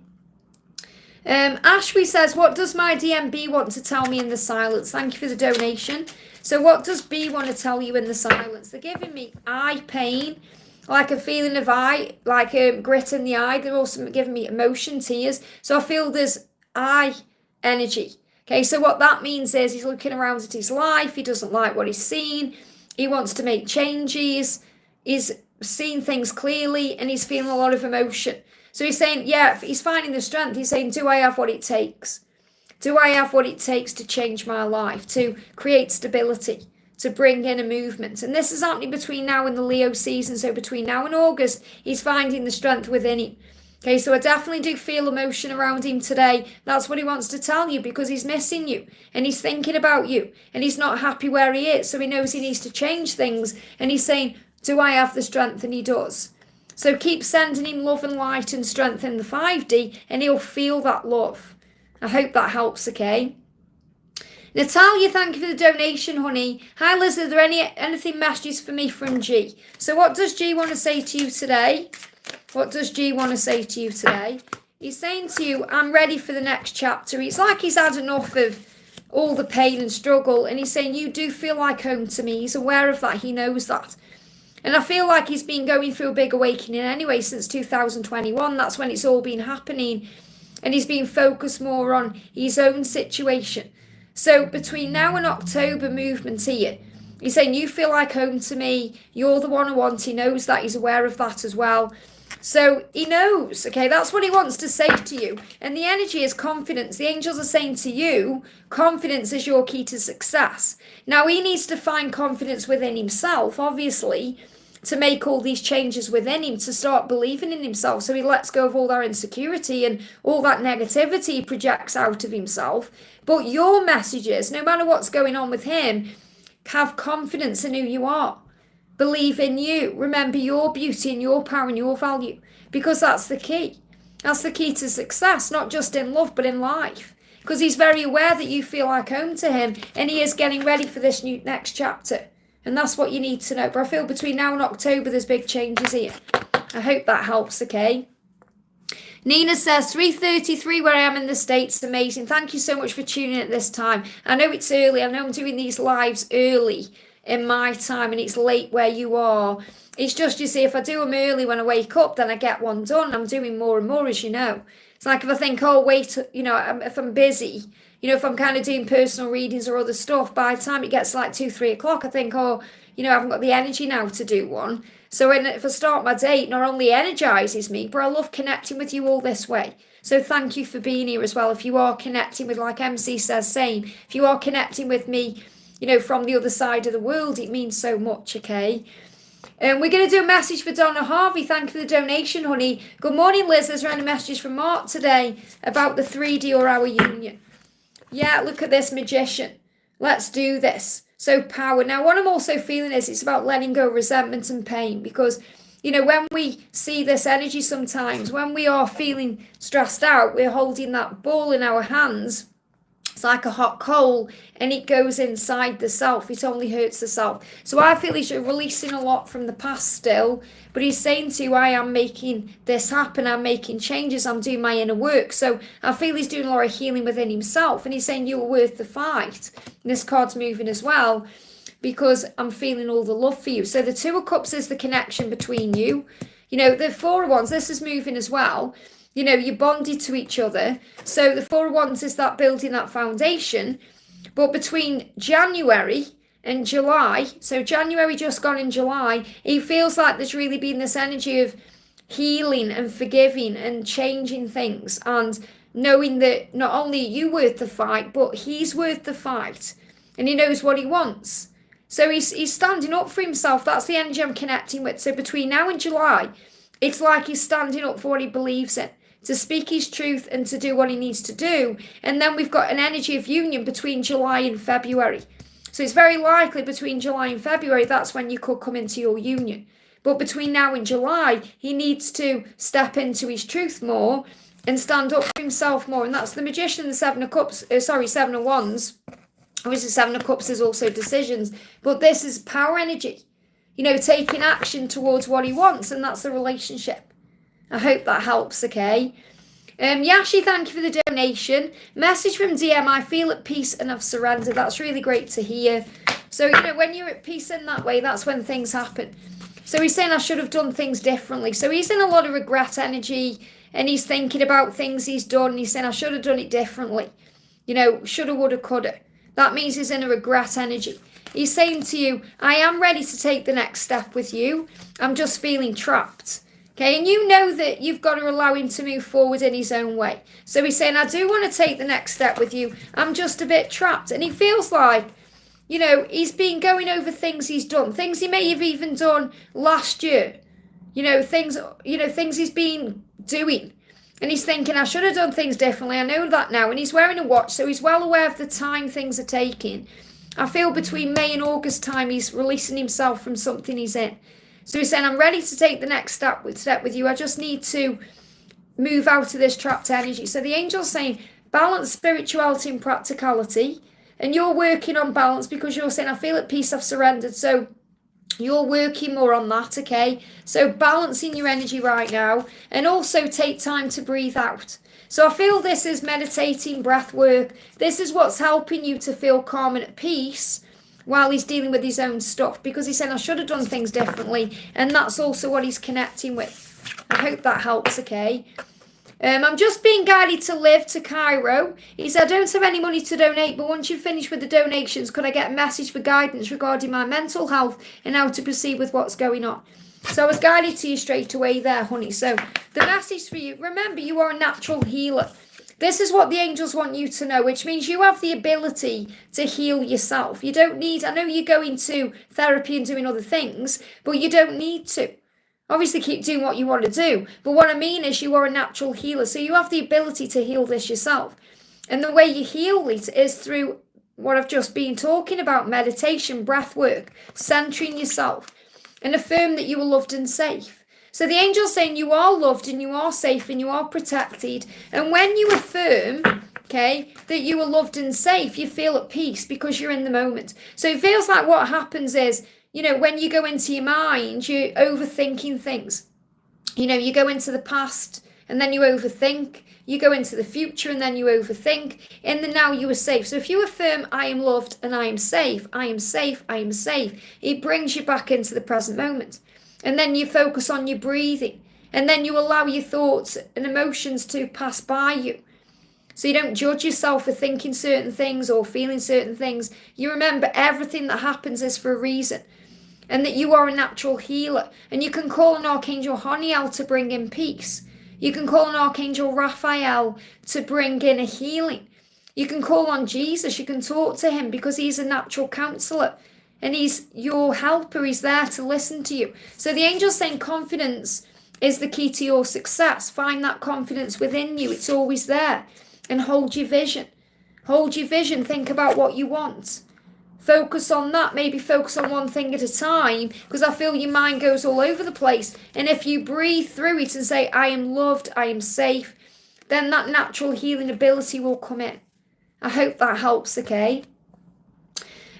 Ashley says, what does my DMB want to tell me in the silence? Thank you for the donation. So what does B want to tell you in the silence? They're giving me eye pain, like a feeling of eye, like grit in the eye. They're also giving me emotion, tears. So I feel there's eye energy. Okay, so what that means is he's looking around at his life. He doesn't like what he's seen. He wants to make changes. He's seeing things clearly and he's feeling a lot of emotion. So he's saying, yeah, he's finding the strength. He's saying, do I have what it takes? Do I have what it takes to change my life, to create stability, to bring in a movement? And this is happening between now and the Leo season. So between now and August, he's finding the strength within him. Okay, so I definitely do feel emotion around him today. That's what he wants to tell you because he's missing you and he's thinking about you and he's not happy where he is. So he knows he needs to change things. And he's saying, do I have the strength? And he does. So keep sending him love and light and strength in the 5D and he'll feel that love. I hope that helps, okay? Natalia, thank you for the donation, honey. Hi, Liz, are there anything messages for me from G? So what does G want to say to you today? What does G want to say to you today? He's saying to you, I'm ready for the next chapter. It's like he's had enough of all the pain and struggle and he's saying, you do feel like home to me. He's aware of that. He knows that. And I feel like he's been going through a big awakening anyway since 2021. That's when it's all been happening. And he's been focused more on his own situation. So between now and October movement here, he's saying, you feel like home to me. You're the one I want. He knows that. He's aware of that as well. So he knows, okay, that's what he wants to say to you. And the energy is confidence. The angels are saying to you, confidence is your key to success. Now he needs to find confidence within himself, obviously, to make all these changes within him, to start believing in himself. So he lets go of all that insecurity and all that negativity he projects out of himself. But your messages, no matter what's going on with him, have confidence in who you are. Believe in you. Remember your beauty and your power and your value, because that's the key. That's the key to success, not just in love, but in life. Because he's very aware that you feel like home to him, and he is getting ready for this new next chapter. And that's what you need to know. But I feel between now and October, there's big changes here. I hope that helps, okay? Nina says, 3:33 where I am in the States. Amazing. Thank you so much for tuning in at this time. I know it's early. I know I'm doing these lives early in my time, and it's late where you are. It's just, you see, if I do them early when I wake up, then I get one done. I'm doing more and more, as you know. It's like if I think, oh, wait, you know, if I'm busy, you know, if I'm kind of doing personal readings or other stuff, by the time it gets like 2, 3 o'clock, I think, oh, you know, I haven't got the energy now to do one. So if I start my day, it not only energizes me, but I love connecting with you all this way. So thank you for being here as well. If you are connecting with, like MC says, same. If you are connecting with me, you know, from the other side of the world, it means so much, okay? And we're going to do a message for Donna Harvey. Thank you for the donation, honey. Good morning, Liz. There's random messages from Mark today about the 3D or our union. Yeah, look at this magician. Let's do this. So power. Now, what I'm also feeling is it's about letting go of resentment and pain, because, you know, when we see this energy sometimes, when we are feeling stressed out, we're holding that ball in our hands. It's like a hot coal, and it goes inside the self. It only hurts the self. So I feel he's releasing a lot from the past still, but he's saying to you, I am making this happen. I'm making changes. I'm doing my inner work. So I feel he's doing a lot of healing within himself, and he's saying you are worth the fight. And this card's moving as well, because I'm feeling all the love for you. So the 2 of Cups is the connection between you. You know, the 4 of Wands, this is moving as well. You know, you're bonded to each other. So the 4 of Wands is that building that foundation. But between January and July, so January just gone in July, it feels like there's really been this energy of healing and forgiving and changing things, and knowing that not only are you worth the fight, but he's worth the fight, and he knows what he wants. So he's standing up for himself. That's the energy I'm connecting with. So between now and July, it's like he's standing up for what he believes in, to speak his truth and to do what he needs to do. And then we've got an energy of union between July and February. So it's very likely between July and February, that's when you could come into your union. But between now and July, he needs to step into his truth more and stand up for himself more. And that's the Magician, the 7 of Cups, 7 of Wands. Obviously, 7 of Cups is also decisions. But this is power energy. You know, taking action towards what he wants, and that's the relationship. I hope that helps, okay? Yashi, thank you for the donation. Message from DM, I feel at peace and I've surrendered. That's really great to hear. So, you know, when you're at peace in that way, that's when things happen. So he's saying I should have done things differently. So he's in a lot of regret energy, and he's thinking about things he's done. And he's saying I should have done it differently. You know, shoulda, woulda, coulda. That means he's in a regret energy. He's saying to you, I am ready to take the next step with you. I'm just feeling trapped. Okay, and you know that you've got to allow him to move forward in his own way. So he's saying, I do want to take the next step with you. I'm just a bit trapped. And he feels like, you know, he's been going over things he's done. Things he may have even done last year. You know, things he's been doing. And he's thinking, I should have done things differently. I know that now. And he's wearing a watch, so he's well aware of the time things are taking. I feel between May and August time, he's releasing himself from something he's in. So he's saying, I'm ready to take the next step with you. I just need to move out of this trapped energy. So the angel's saying, balance spirituality and practicality. And you're working on balance because you're saying, I feel at peace, I've surrendered. So you're working more on that, okay? So balancing your energy right now. And also take time to breathe out. So I feel this is meditating, breath work. This is what's helping you to feel calm and at peace while he's dealing with his own stuff, because he's saying I should have done things differently, and that's also what he's connecting with. I hope that helps, okay? I'm just being guided to live to Cairo. He said, I don't have any money to donate, but once you've finished with the donations, could I get a message for guidance regarding my mental health and how to proceed with what's going on? So I was guided to you straight away there, honey. So the message for you, remember, you are a natural healer. This is what the angels want you to know, which means you have the ability to heal yourself. You don't need, I know you're going to therapy and doing other things, but you don't need to. Obviously, keep doing what you want to do. But what I mean is you are a natural healer. So you have the ability to heal this yourself. And the way you heal it is through what I've just been talking about, meditation, breath work, centering yourself, and affirm that you are loved and safe. So the angel's saying you are loved and you are safe and you are protected. And when you affirm, okay, that you are loved and safe, you feel at peace because you're in the moment. So it feels like what happens is, you know, when you go into your mind, you're overthinking things. You know, you go into the past and then you overthink. You go into the future and then you overthink. In the now you are safe. So if you affirm, I am loved and I am safe, I am safe, I am safe, it brings you back into the present moment. And then you focus on your breathing. And then you allow your thoughts and emotions to pass by you. So you don't judge yourself for thinking certain things or feeling certain things. You remember everything that happens is for a reason. And that you are a natural healer. And you can call on Archangel Honiel to bring in peace. You can call on Archangel Raphael to bring in a healing. You can call on Jesus. You can talk to him because he's a natural counselor. And he's your helper. He's there to listen to you. So the angel's saying confidence is the key to your success. Find that confidence within you. It's always there. And hold your vision. Hold your vision. Think about what you want. Focus on that. Maybe focus on one thing at a time, because I feel your mind goes all over the place. And if you breathe through it and say, I am loved, I am safe, then that natural healing ability will come in. I hope that helps, okay?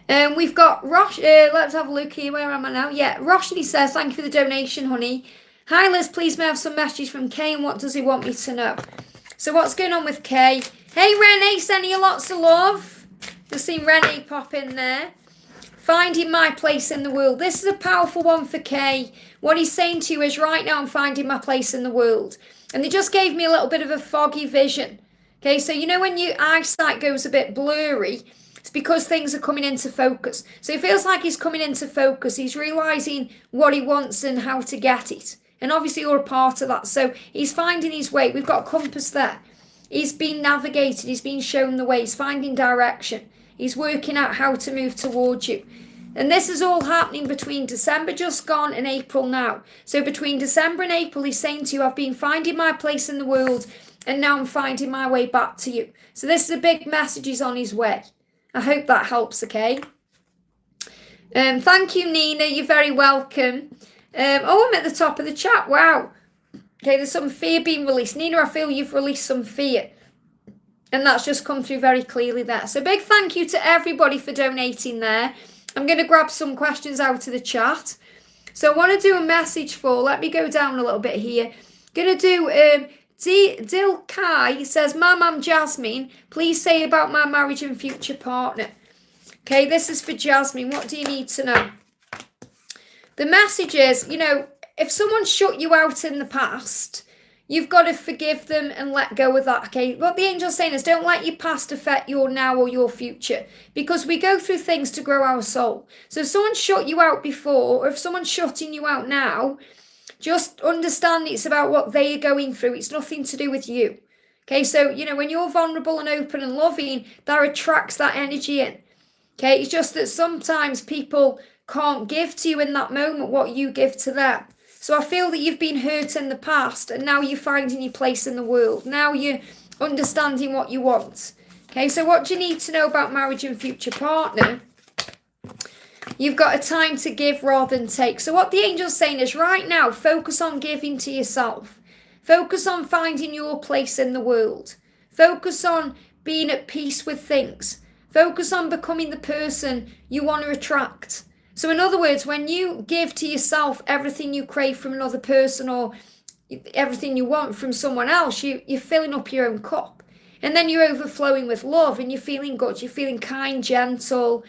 We've got Rashy. Let's have a look here. Where am I now? Yeah, Rashy says, thank you for the donation, honey. Hi, Liz. Please may I have some messages from Kay, and what does he want me to know? So what's going on with Kay? Hey, Renee, sending you lots of love. You've seen Renee pop in there. Finding my place in the world. This is a powerful one for Kay. What he's saying to you is, right now I'm finding my place in the world. And they just gave me a little bit of a foggy vision. Okay, so you know when your eyesight goes a bit blurry, it's because things are coming into focus. So it feels like he's coming into focus. He's realising what he wants and how to get it. And obviously you're a part of that. So he's finding his way. We've got a compass there. He's been navigated. He's been shown the way. He's finding direction. He's working out how to move towards you. And this is all happening between December just gone and April now. So between December and April, he's saying to you, I've been finding my place in the world and now I'm finding my way back to you. So this is a big message. He's on his way. I hope that helps, okay? Thank you, Nina. You're very welcome. I'm at the top of the chat. Wow. Okay, there's some fear being released. Nina, I feel you've released some fear. And that's just come through very clearly there. So big thank you to everybody for donating there. I'm going to grab some questions out of the chat. So I want to do a message for, let me go down a little bit here. Going to do, Dil Kai says, I'm Jasmine. Please say about my marriage and future partner. Okay, this is for Jasmine. What do you need to know? The message is, you know, if someone shut you out in the past, you've got to forgive them and let go of that, okay? What the angel's saying is don't let your past affect your now or your future, because we go through things to grow our soul. So if someone shut you out before, or if someone's shutting you out now, just understand it's about what they are going through. It's nothing to do with you, okay? So, you know, when you're vulnerable and open and loving, that attracts that energy in, okay? It's just that sometimes people can't give to you in that moment what you give to them. So I feel that you've been hurt in the past and now you're finding your place in the world. Now you're understanding what you want. Okay, so what do you need to know about marriage and future partner? You've got a time to give rather than take. So what the angel's saying is right now, focus on giving to yourself. Focus on finding your place in the world. Focus on being at peace with things. Focus on becoming the person you want to attract. So in other words, when you give to yourself everything you crave from another person or everything you want from someone else, you're filling up your own cup. And then you're overflowing with love and you're feeling good. You're feeling kind, gentle,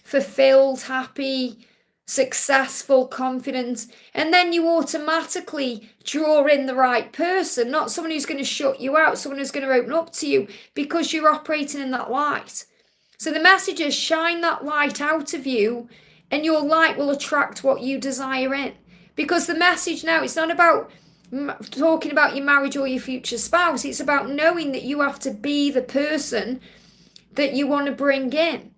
fulfilled, happy, successful, confident. And then you automatically draw in the right person, not someone who's going to shut you out, someone who's going to open up to you because you're operating in that light. So the message is shine that light out of you, and your light will attract what you desire in. Because the message now, it's not about talking about your marriage or your future spouse. It's about knowing that you have to be the person that you want to bring in,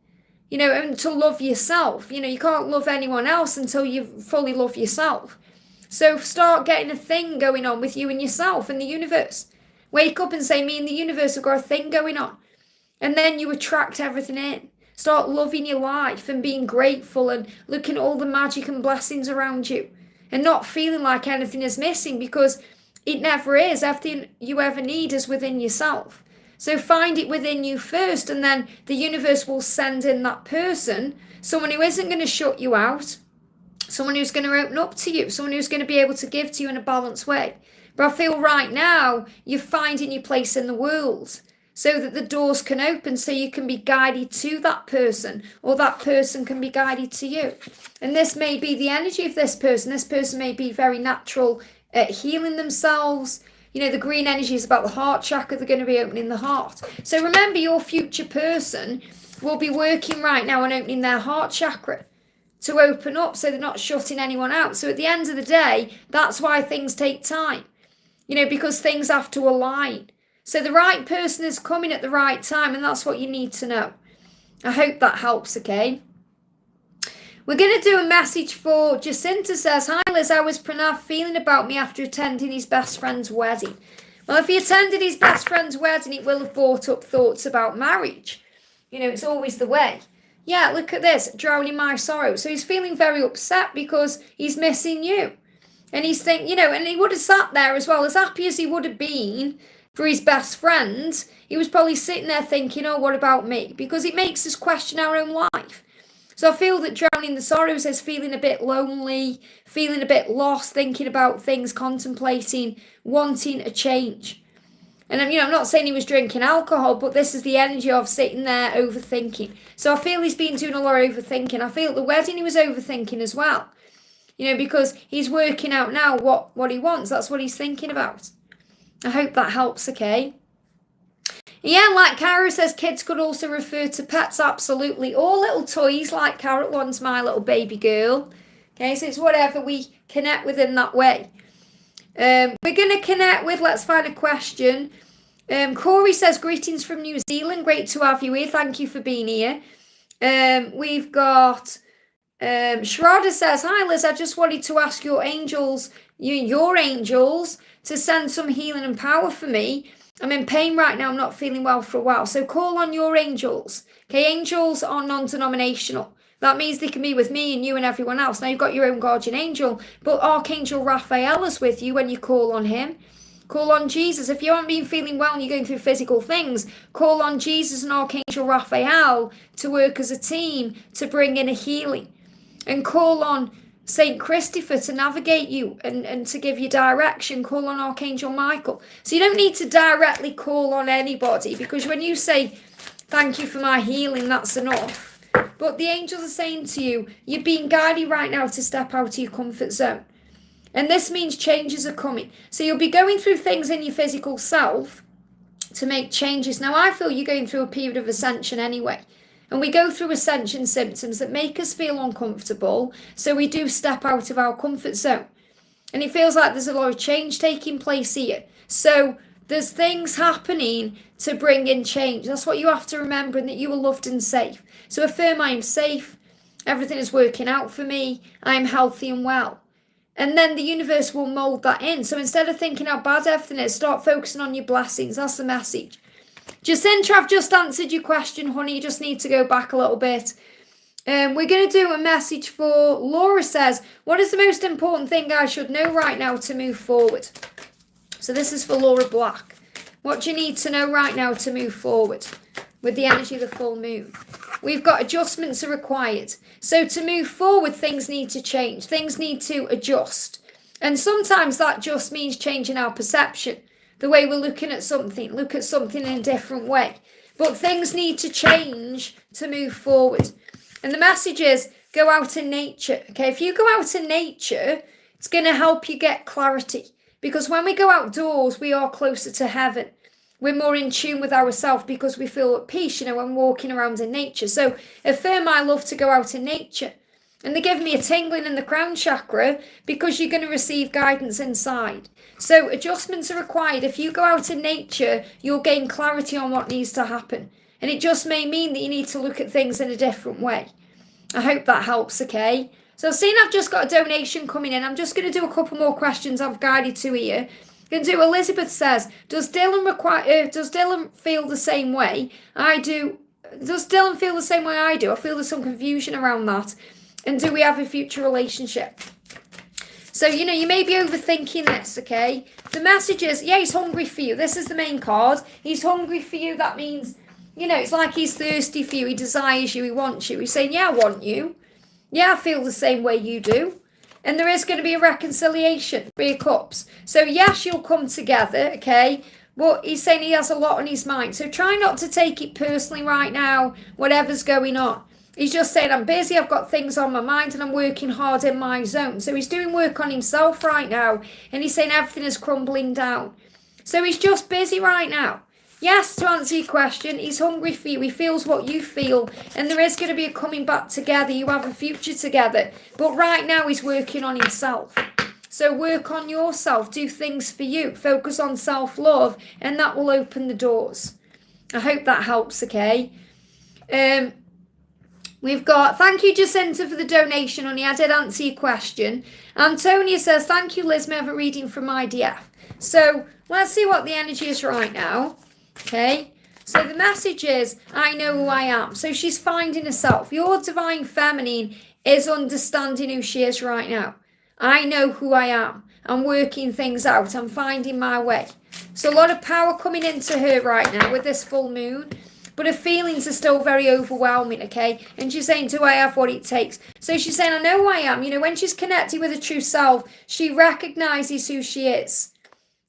and to love yourself. You can't love anyone else until you fully love yourself. So start getting a thing going on with you and yourself and the universe. Wake up and say, me and the universe have got a thing going on. And then you attract everything in. Start loving your life and being grateful and looking at all the magic and blessings around you. And not feeling like anything is missing, because it never is. Everything you ever need is within yourself. So find it within you first, and then the universe will send in that person, someone who isn't going to shut you out, someone who's going to open up to you, someone who's going to be able to give to you in a balanced way. But I feel right now you're finding your place in the world so that the doors can open, so you can be guided to that person, or that person can be guided to you. And this may be the energy of this person. This person may be very natural at healing themselves. The green energy is about the heart chakra. They're going to be opening the heart. So remember, your future person will be working right now on opening their heart chakra to open up, so they're not shutting anyone out. So at the end of the day, that's why things take time, because things have to align. So the right person is coming at the right time, and that's what you need to know. I hope that helps, okay? We're going to do a message for Jacinta. Says, hi Liz, how was Pranav feeling about me after attending his best friend's wedding? Well, if he attended his best friend's wedding, it will have brought up thoughts about marriage. It's always the way. Yeah, look at this, drowning my sorrow. So he's feeling very upset because he's missing you. And he's thinking, and he would have sat there as well, as happy as he would have been for his best friend. He was probably sitting there thinking, oh, what about me? Because it makes us question our own life. So I feel that drowning the sorrows is feeling a bit lonely, feeling a bit lost, thinking about things, contemplating, wanting a change. And I'm not saying he was drinking alcohol, but this is the energy of sitting there overthinking. So I feel he's been doing a lot of overthinking. I feel at the wedding he was overthinking as well. Because he's working out now what he wants. That's what he's thinking about. I hope that helps, okay? Yeah, like Cairo says, kids could also refer to pets, absolutely. Or little toys, like Carrot One's my little baby girl. Okay, so it's whatever we connect with in that way. We're going to connect with, let's find a question. Corey says, greetings from New Zealand. Great to have you here. Thank you for being here. We've got Shraddha says, hi Liz, I just wanted to ask your angels to send some healing and power for me. I'm in pain right now. I'm not feeling well for a while. So call on your angels. Okay, angels are non-denominational. That means they can be with me and you and everyone else. Now you've got your own guardian angel, but Archangel Raphael is with you when you call on him. Call on Jesus. If you haven't been feeling well and you're going through physical things, call on Jesus and Archangel Raphael to work as a team to bring in a healing. And call on Saint Christopher to navigate you and to give you direction. Call on Archangel Michael. So you don't need to directly call on anybody, because when you say, thank you for my healing, that's enough. But the angels are saying to you, you're being guided right now to step out of your comfort zone. And this means changes are coming. So you'll be going through things in your physical self to make changes. Now I feel you're going through a period of ascension anyway. And we go through ascension symptoms that make us feel uncomfortable. So we do step out of our comfort zone. And it feels like there's a lot of change taking place here. So there's things happening to bring in change. That's what you have to remember, and that you are loved and safe. So affirm, I am safe. Everything is working out for me. I am healthy and well. And then the universe will mold that in. So instead of thinking how bad everything is, start focusing on your blessings. That's the message. Jacinta, I've just answered your question, honey. You just need to go back a little bit. We're going to do a message for Laura. Says, what is the most important thing I should know right now to move forward? So this is for Laura Black. What do you need to know right now to move forward with the energy of the full moon? We've got adjustments are required. So to move forward, things need to change. Things need to adjust. And sometimes that just means changing our perception. The way we're looking at something, look at something in a different way. But things need to change to move forward. And the message is, go out in nature. Okay, if you go out in nature, it's going to help you get clarity. Because when we go outdoors, we are closer to heaven. We're more in tune with ourselves because we feel at peace, when walking around in nature. So affirm, I love to go out in nature. And they're giving me a tingling in the crown chakra because you're going to receive guidance inside. So adjustments are required. If you go out in nature, you'll gain clarity on what needs to happen. And it just may mean that you need to look at things in a different way. I hope that helps, okay? So I've seen I've just got a donation coming in. I'm just going to do a couple more questions I've guided to here. I'm going to do Elizabeth says, does Dylan feel the same way I do? Does Dylan feel the same way I do? I feel there's some confusion around that. And do we have a future relationship? So, you may be overthinking this, okay? The message is, yeah, he's hungry for you. This is the main card. He's hungry for you. That means, it's like he's thirsty for you. He desires you. He wants you. He's saying, yeah, I want you. Yeah, I feel the same way you do. And there is going to be a reconciliation. 3 of Cups. So, yes, you'll come together, okay? But he's saying he has a lot on his mind. So try not to take it personally right now, whatever's going on. He's just saying, I'm busy, I've got things on my mind, and I'm working hard in my zone. So he's doing work on himself right now, and he's saying everything is crumbling down. So he's just busy right now. Yes, to answer your question, he's hungry for you. He feels what you feel, and there is going to be a coming back together. You have a future together. But right now, he's working on himself. So work on yourself. Do things for you. Focus on self-love, and that will open the doors. I hope that helps, okay? We've got, thank you, Jacinta, for the donation, honey. I did answer your question. Antonia says, thank you, Liz. May I have a reading from IDF? So let's see what the energy is right now. Okay. So the message is, I know who I am. So she's finding herself. Your divine feminine is understanding who she is right now. I know who I am. I'm working things out. I'm finding my way. So a lot of power coming into her right now with this full moon. But her feelings are still very overwhelming, okay? And she's saying, do I have what it takes? So she's saying, I know who I am. When she's connected with her true self, she recognizes who she is.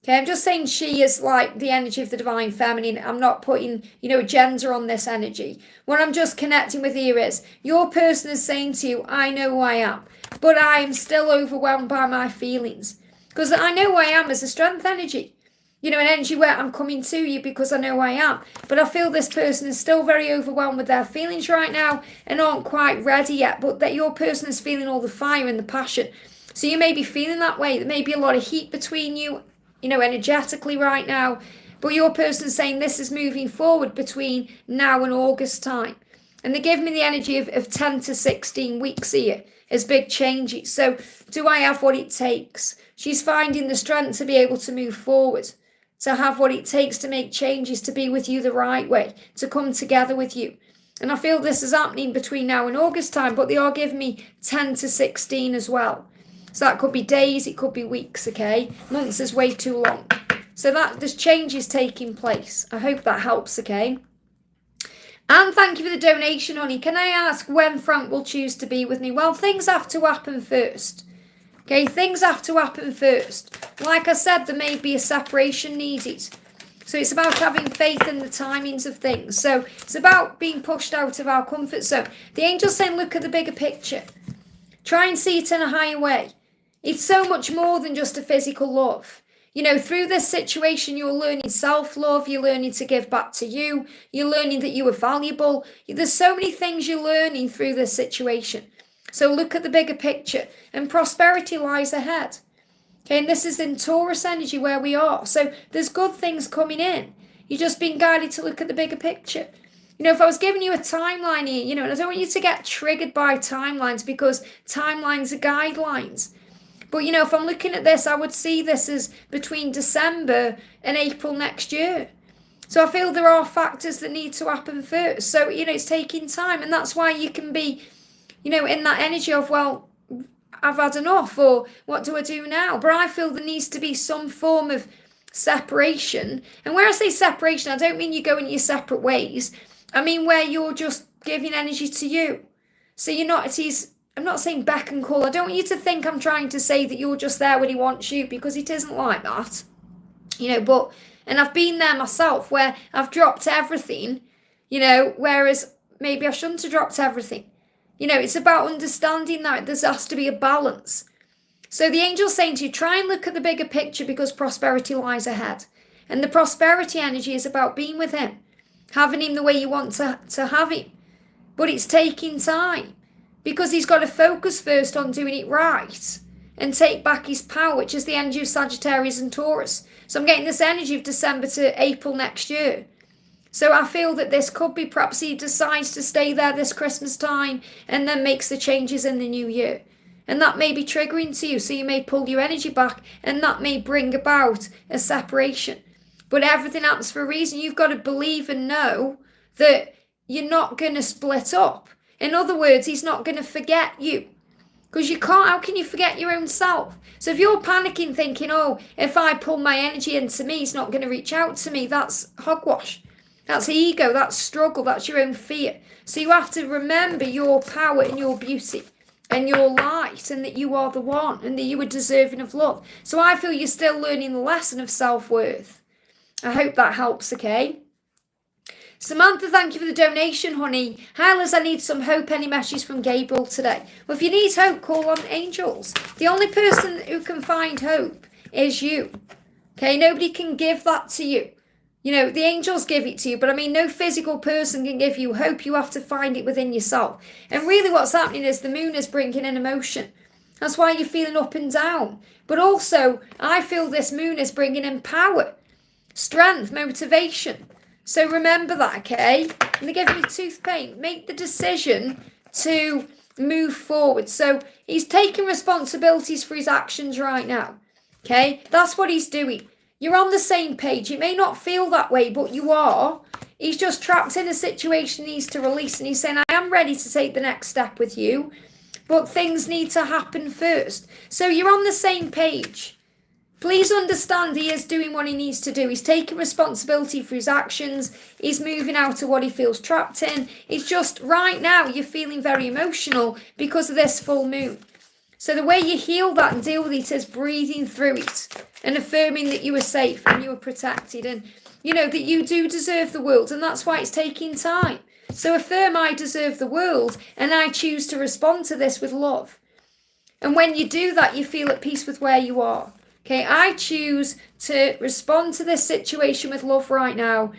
Okay, I'm just saying she is like the energy of the divine feminine. I'm not putting, a gender on this energy. What I'm just connecting with here is, your person is saying to you, I know who I am. But I am still overwhelmed by my feelings. Because I know who I am as a strength energy. An energy where I'm coming to you because I know who I am. But I feel this person is still very overwhelmed with their feelings right now and aren't quite ready yet. But that your person is feeling all the fire and the passion. So you may be feeling that way. There may be a lot of heat between you, energetically right now. But your person is saying this is moving forward between now and August time. And they give me the energy of 10 to 16 weeks here as big changes. So do I have what it takes? She's finding the strength to be able to move forward. To have what it takes to make changes, to be with you the right way, to come together with you. And I feel this is happening between now and August time, but they are giving me 10 to 16 as well. So that could be days, it could be weeks, okay? Months is way too long. So there's changes taking place. I hope that helps, okay? And thank you for the donation, honey. Can I ask when Frank will choose to be with me? Well, things have to happen first. Okay, things have to happen first. Like I said, there may be a separation needed. So it's about having faith in the timings of things. So it's about being pushed out of our comfort zone. The angel's saying, look at the bigger picture. Try and see it in a higher way. It's so much more than just a physical love. Through this situation, you're learning self-love. You're learning to give back to you. You're learning that you are valuable. There's so many things you're learning through this situation. So look at the bigger picture, and prosperity lies ahead. Okay, and this is in Taurus energy where we are. So there's good things coming in. You're just being guided to look at the bigger picture. If I was giving you a timeline here, and I don't want you to get triggered by timelines because timelines are guidelines. But, if I'm looking at this, I would see this as between December and April next year. So I feel there are factors that need to happen first. So, it's taking time, and that's why you can be in that energy of, well, I've had enough, or what do I do now? But I feel there needs to be some form of separation. And where I say separation, I don't mean you go in your separate ways. I mean where you're just giving energy to you. So I'm not saying beck and call. I don't want you to think I'm trying to say that you're just there when he wants you, because it isn't like that. And I've been there myself where I've dropped everything, whereas maybe I shouldn't have dropped everything. It's about understanding that there has to be a balance. So the angel's saying to you, try and look at the bigger picture because prosperity lies ahead. And the prosperity energy is about being with him, having him the way you want to have him. But it's taking time. because he's got to focus first on doing it right and take back his power, which is the energy of Sagittarius and Taurus. So I'm getting this energy of December to April next year. So I feel that this could be perhaps he decides to stay there this Christmas time and then makes the changes in the new year. And that may be triggering to you, so you may pull your energy back, and that may bring about a separation. But everything happens for a reason. You've got to believe and know that you're not going to split up. In other words, he's not going to forget you. Because you can't, how can you forget your own self? So if you're panicking thinking, oh, if I pull my energy into me, he's not going to reach out to me, that's hogwash. That's ego, that's struggle, that's your own fear. So you have to remember your power and your beauty and your light, and that you are the one, and that you are deserving of love. So I feel you're still learning the lesson of self-worth. I hope that helps, okay? Samantha, thank you for the donation, honey. Hi, Liz, I need some hope. Any messages from Gabriel today? Well, if you need hope, call on angels. The only person who can find hope is you. Okay, nobody can give that to you. You know, the angels give it to you, but I mean, no physical person can give you hope. You have to find it within yourself. And really what's happening is the moon is bringing in emotion. That's why you're feeling up and down. But also, I feel this moon is bringing in power, strength, motivation. So remember that, okay? And they give me tooth pain. Make the decision to move forward. So he's taking responsibilities for his actions right now, okay? That's what he's doing. You're on the same page. It may not feel that way, but you are. He's just trapped in a situation he needs to release. And he's saying, I am ready to take the next step with you, but things need to happen first. So you're on the same page. Please understand he is doing what he needs to do. He's taking responsibility for his actions. He's moving out of what he feels trapped in. It's just right now you're feeling very emotional because of this full moon. So the way you heal that and deal with it is breathing through it and affirming that you are safe and you are protected and, you know, that you do deserve the world, and that's why it's taking time. So affirm, I deserve the world and I choose to respond to this with love. And when you do that, you feel at peace with where you are. Okay, I choose to respond to this situation with love right now.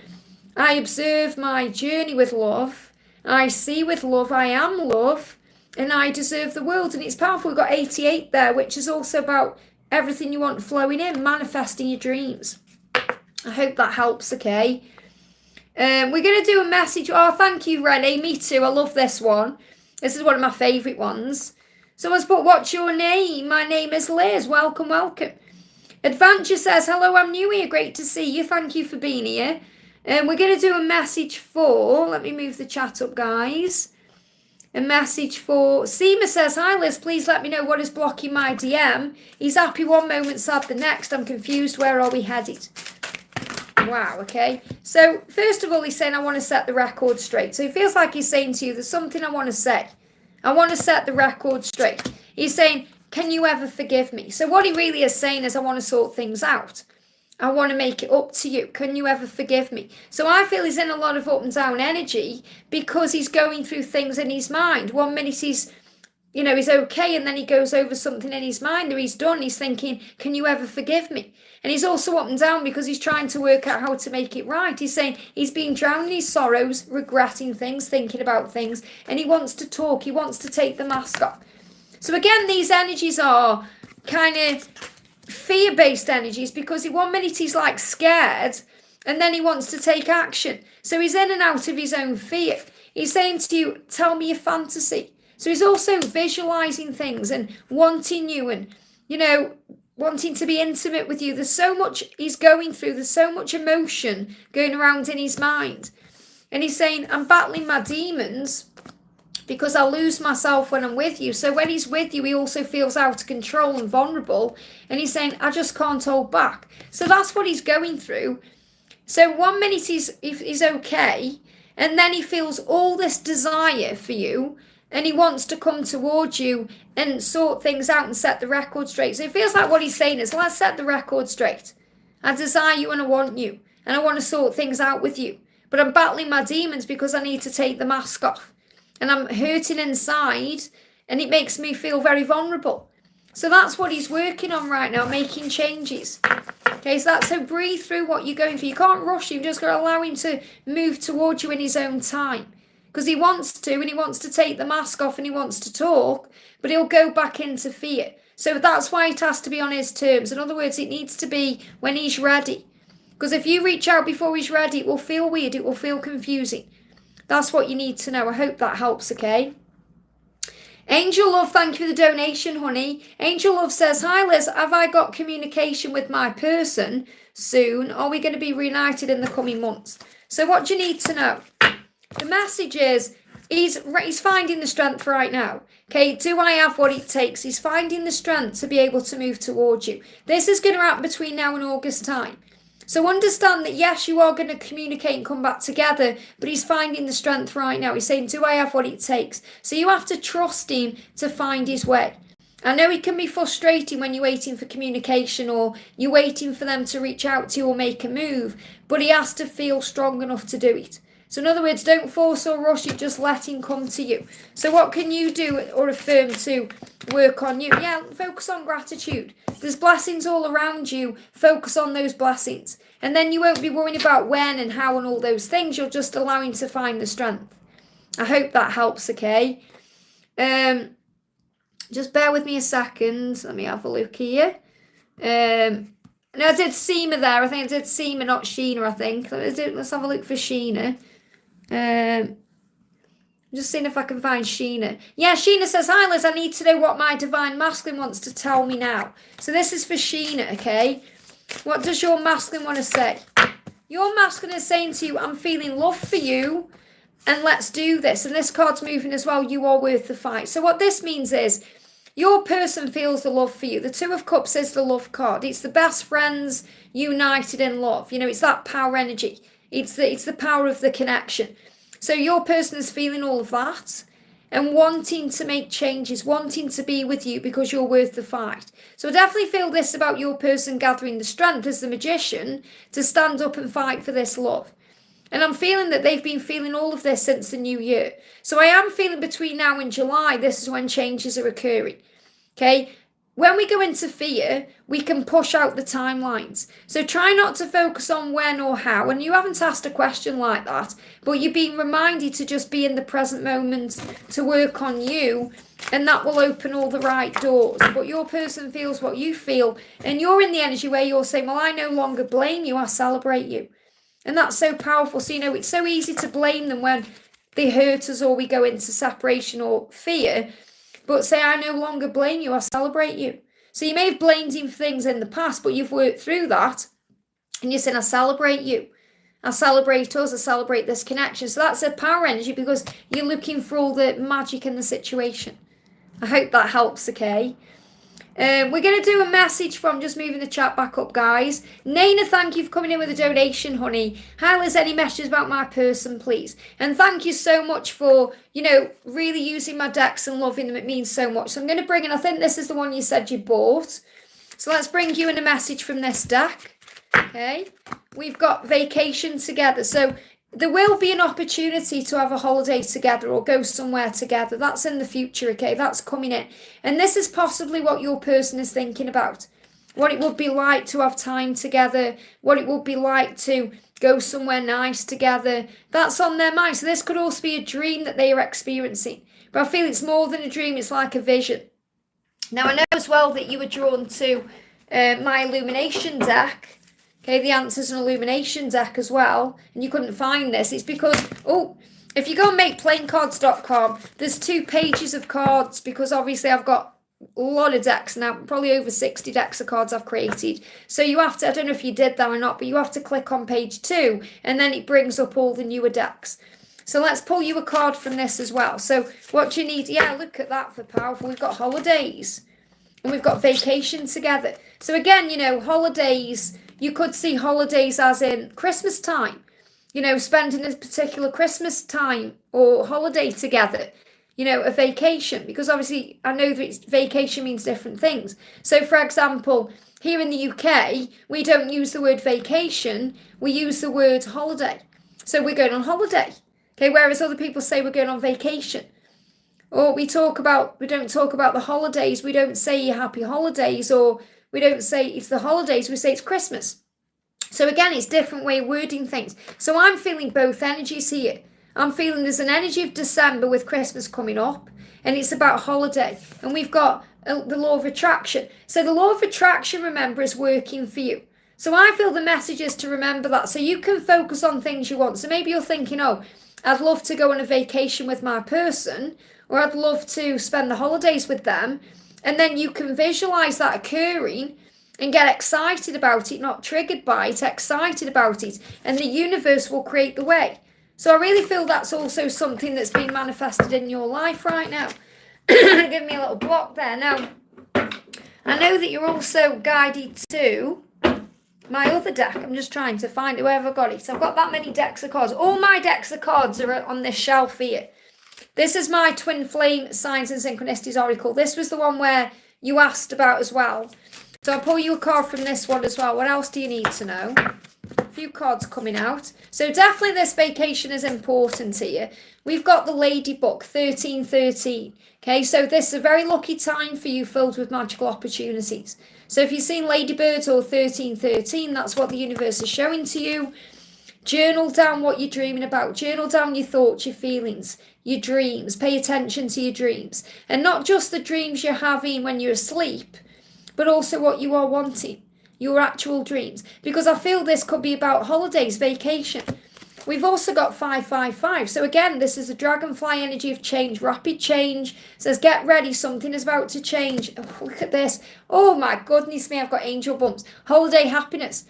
I observe my journey with love. I see with love, I am love, and I deserve the world. And it's powerful. We've got 88 there, which is also about everything you want flowing in, manifesting your dreams. I hope that helps, okay? We're going to do a message. Oh, thank you, Renee. Me too. I love this one. This is one of my favourite ones. Someone's put, what's your name? My name is Liz. Welcome, welcome. Adventure says, hello, I'm new here. Great to see you. Thank you for being here. We're going to do a message for, let me move the chat up, guys. A message for, Sema says, hi, Liz, please let me know what is blocking my DM. He's happy one moment, sad the next. I'm confused. Where are we headed? Wow, okay. So, first of all, he's saying, I want to set the record straight. So, he feels like he's saying to you, there's something I want to say. I want to set the record straight. He's saying, can you ever forgive me? So what he really is saying is, I want to sort things out. I want to make it up to you. Can you ever forgive me? So I feel he's in a lot of up and down energy because he's going through things in his mind. 1 minute he's, you know, he's okay, and then he goes over something in his mind that he's done. He's thinking, can you ever forgive me? And he's also up and down because he's trying to work out how to make it right. He's saying he's been drowned in his sorrows, regretting things, thinking about things, and he wants to talk. He wants to take the mask off. So again, these energies are kind of fear-based energies because in 1 minute he's like scared and then he wants to take action. So he's in and out of his own fear. He's saying to you, tell me your fantasy. So he's also visualizing things and wanting you and, you know, wanting to be intimate with you. There's so much he's going through. There's so much emotion going around in his mind. And he's saying, I'm battling my demons because I lose myself when I'm with you. So when he's with you, he also feels out of control and vulnerable. And he's saying, I just can't hold back. So that's what he's going through. So 1 minute he's okay. And then he feels all this desire for you. And he wants to come towards you and sort things out and set the record straight. So it feels like what he's saying is, let's set the record straight. I desire you and I want you. And I want to sort things out with you. But I'm battling my demons because I need to take the mask off. And I'm hurting inside, and it makes me feel very vulnerable. So that's what he's working on right now, making changes. Okay, so breathe through what you're going through. You can't rush him, you just got to allow him to move towards you in his own time. because he wants to, and he wants to take the mask off and he wants to talk, but he'll go back into fear. So that's why it has to be on his terms. In other words, it needs to be when he's ready. Because if you reach out before he's ready, it will feel weird. It will feel confusing. That's what you need to know. I hope that helps, okay? Angel Love, thank you for the donation, honey. Angel Love says, hi Liz, have I got communication with my person soon? Are we going to be reunited in the coming months? So what do you need to know? The message is, he's finding the strength right now. Okay, do I have what it takes? He's finding the strength to be able to move towards you. This is going to happen between now and August time. So understand that, yes, you are going to communicate and come back together, but he's finding the strength right now. He's saying, do I have what it takes? So you have to trust him to find his way. I know it can be frustrating when you're waiting for communication or you're waiting for them to reach out to you or make a move, but he has to feel strong enough to do it. So in other words, don't force or rush it, just let him come to you. So what can you do or affirm to work on you? Yeah, focus on gratitude. There's blessings all around you. Focus on those blessings. And then you won't be worrying about when and how and all those things. You're just allowing to find the strength. I hope that helps, okay? Just bear with me a second. Let me have a look here. No, I did Sema there. I think I did Sema, not Sheena, I think. Let's have a look for Sheena. Just seeing if I can find Sheena. Yeah, Sheena says, hi Liz, I need to know what my divine masculine wants to tell me now. So this is for Sheena, okay? What does your masculine want to say? Your masculine is saying to you, I'm feeling love for you, and let's do this. And this card's moving as well. You are worth the fight. So what this means is, your person feels the love for you. The Two of Cups is the love card. It's the best friends united in love. You know, it's that power energy. It's the power of the connection. So your person is feeling all of that and wanting to make changes, wanting to be with you because you're worth the fight. So I definitely feel this about your person gathering the strength as the magician to stand up and fight for this love. And I'm feeling that they've been feeling all of this since the new year. So I am feeling between now and July, this is when changes are occurring. Okay? When we go into fear, we can push out the timelines. So try not to focus on when or how. And you haven't asked a question like that, but you're being reminded to just be in the present moment, to work on you, and that will open all the right doors. But your person feels what you feel, and you're in the energy where you're saying, well, I no longer blame you, I celebrate you. And that's so powerful. So, you know, it's so easy to blame them when they hurt us or we go into separation or fear. But say, I no longer blame you, I celebrate you. So you may have blamed him for things in the past, but you've worked through that. And you're saying, I celebrate you. I celebrate us, I celebrate this connection. So that's a power energy because you're looking for all the magic in the situation. I hope that helps, okay? We're going to do a message from, just moving the chat back up, guys. Naina, thank you for coming in with a donation, honey. Hi, Liz, any messages about my person, please? And thank you so much for, you know, really using my decks and loving them. It means so much. So I'm going to bring in, I think this is the one you said you bought. So let's bring you in a message from this deck. Okay. We've got vacation together. So there will be an opportunity to have a holiday together or go somewhere together. That's in the future, okay? That's coming in. And this is possibly what your person is thinking about. What it would be like to have time together. What it would be like to go somewhere nice together. That's on their mind. So this could also be a dream that they are experiencing. But I feel it's more than a dream. It's like a vision. Now, I know as well that you were drawn to my illumination deck. Okay, the answers and illumination deck as well, and you couldn't find this. It's because, if you go and makeplaincards.com, there's 2 pages of cards because obviously I've got a lot of decks now, probably over 60 decks of cards I've created. So you have to, I don't know if you did that or not, but you have to click on page 2 and then it brings up all the newer decks. So let's pull you a card from this as well. So what do you need? Yeah, look at that for powerful. We've got holidays and we've got vacation together. So again, you know, holidays. You could see holidays as in Christmas time, you know, spending a particular Christmas time or holiday together, you know, a vacation, because obviously I know that vacation means different things. So, for example, here in the UK, we don't use the word vacation, we use the word holiday. So we're going on holiday, okay, whereas other people say we're going on vacation. Or we don't talk about the holidays, we don't say happy holidays, or we don't say it's the holidays, we say it's Christmas. So again, it's different way of wording things. So I'm feeling both energies here. I'm feeling there's an energy of December with Christmas coming up, and it's about holiday. And we've got the law of attraction. So the law of attraction, remember, is working for you. So I feel the message is to remember that, so you can focus on things you want. So maybe you're thinking, oh, I'd love to go on a vacation with my person, or I'd love to spend the holidays with them. And then you can visualize that occurring and get excited about it, not triggered by it, excited about it. And the universe will create the way. So I really feel that's also something that's being manifested in your life right now. Give me a little block there. Now, I know that you're also guided to my other deck. I'm just trying to find it, wherever I got it. So I've got that many decks of cards. All my decks of cards are on this shelf here. This is my Twin Flame Signs and Synchronicities Oracle. This was the one where you asked about as well. So I'll pull you a card from this one as well. What else do you need to know? A few cards coming out. So definitely this vacation is important here. We've got the Lady Book, 1313. Okay, so this is a very lucky time for you, filled with magical opportunities. So if you've seen Ladybird or 1313, that's what the universe is showing to you. Journal down what you're dreaming about. Journal down your thoughts, your feelings, your dreams. Pay attention to your dreams. And not just the dreams you're having when you're asleep, but also what you are wanting, your actual dreams. Because I feel this could be about holidays, vacation. We've also got 555. So again, this is a dragonfly energy of change, rapid change. It says, get ready, something is about to change. Oh, look at this. Oh my goodness me, I've got angel bumps. Holiday happiness.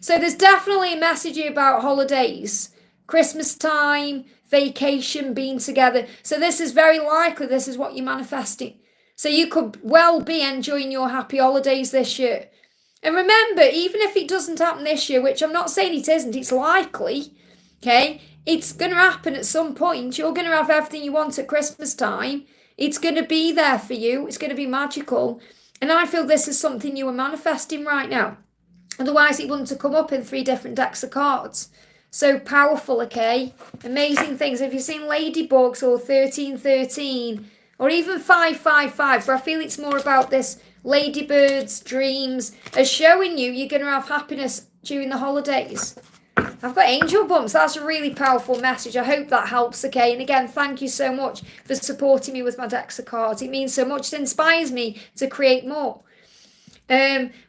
So there's definitely a message here about holidays, Christmas time, vacation, being together. So this is very likely, this is what you're manifesting. So you could well be enjoying your happy holidays this year. And remember, even if it doesn't happen this year, which I'm not saying it isn't, it's likely, okay? It's going to happen at some point. You're going to have everything you want at Christmas time. It's going to be there for you. It's going to be magical. And I feel this is something you are manifesting right now. Otherwise, it wouldn't have come up in 3 different decks of cards. So powerful, okay? Amazing things. If you've seen Ladybugs or 1313... or even 555, but I feel it's more about this ladybirds, dreams, as showing you you're going to have happiness during the holidays. I've got angel bumps. That's a really powerful message. I hope that helps, okay? And again, thank you so much for supporting me with my decks of cards. It means so much. It inspires me to create more.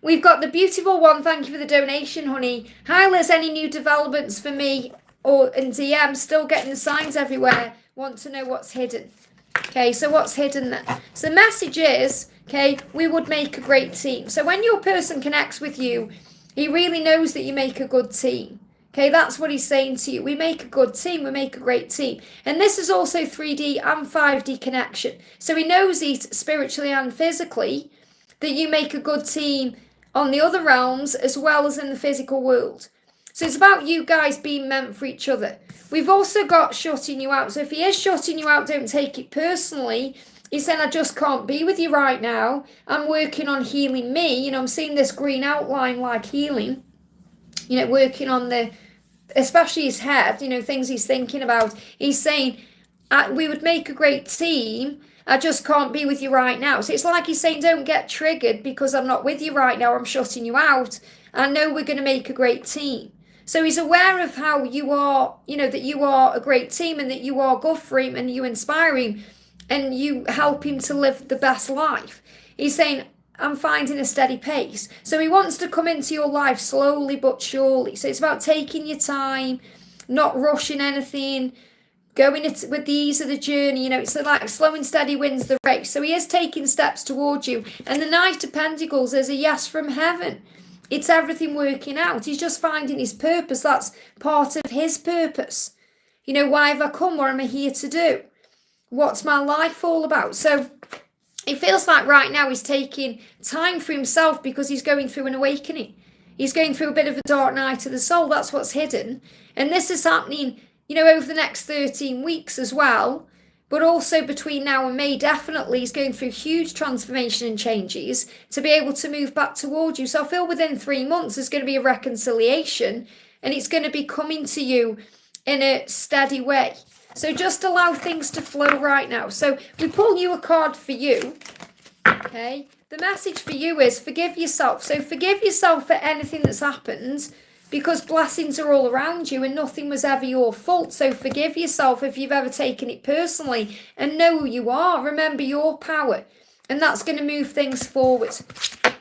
We've got the beautiful one. Thank you for the donation, honey. Hi, Liz. Any new developments for me or in DM? Still getting the signs everywhere. Want to know what's hidden. Okay, so what's hidden there? So the message is, okay, we would make a great team. So when your person connects with you, he really knows that you make a good team. Okay, that's what he's saying to you. We make a good team, we make a great team. And this is also 3D and 5D connection. So he knows it spiritually and physically that you make a good team on the other realms as well as in the physical world. So it's about you guys being meant for each other. We've also got shutting you out. So if he is shutting you out, don't take it personally. He's saying, I just can't be with you right now. I'm working on healing me. You know, I'm seeing this green outline like healing. You know, working on especially his head, you know, things he's thinking about. He's saying, we would make a great team. I just can't be with you right now. So it's like he's saying, don't get triggered because I'm not with you right now. I'm shutting you out. I know we're going to make a great team. So he's aware of how you are, you know, that you are a great team and that you are good for him and you inspire him and you help him to live the best life. He's saying, I'm finding a steady pace. So he wants to come into your life slowly but surely. So it's about taking your time, not rushing anything, going with the ease of the journey. You know, it's like slow and steady wins the race. So he is taking steps towards you. And the Knight of Pentacles is a yes from heaven. It's everything working out. He's just finding his purpose. That's part of his purpose. You know, why have I come? What am I here to do? What's my life all about? So it feels like right now he's taking time for himself because he's going through an awakening. He's going through a bit of a dark night of the soul. That's what's hidden. And this is happening, you know, over the next 13 weeks as well. But also between now and May, definitely he's going through huge transformation and changes to be able to move back towards you. So I feel within 3 months there's going to be a reconciliation and it's going to be coming to you in a steady way. So just allow things to flow right now. So we pull you a card for you. Okay. The message for you is forgive yourself. So forgive yourself for anything that's happened because blessings are all around you and nothing was ever your fault. So forgive yourself if you've ever taken it personally and know who you are. Remember your power, and that's going to move things forward.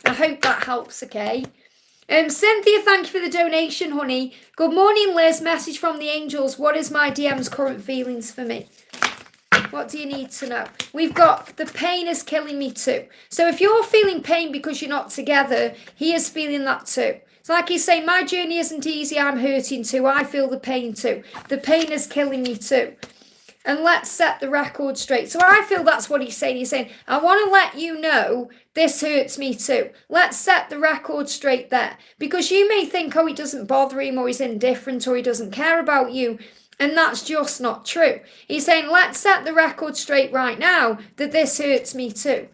I hope that helps, okay? Cynthia, thank you for the donation, honey. Good morning, Liz. Message from the angels. What is my DM's current feelings for me? What do you need to know? We've got the pain is killing me too. So if you're feeling pain because you're not together, he is feeling that too. It's like he's saying, my journey isn't easy, I'm hurting too. I feel the pain too. The pain is killing me too. And let's set the record straight. So I feel that's what he's saying. He's saying, I want to let you know this hurts me too. Let's set the record straight there. Because you may think, oh, it doesn't bother him, or he's indifferent, or he doesn't care about you. And that's just not true. He's saying, let's set the record straight right now that this hurts me too.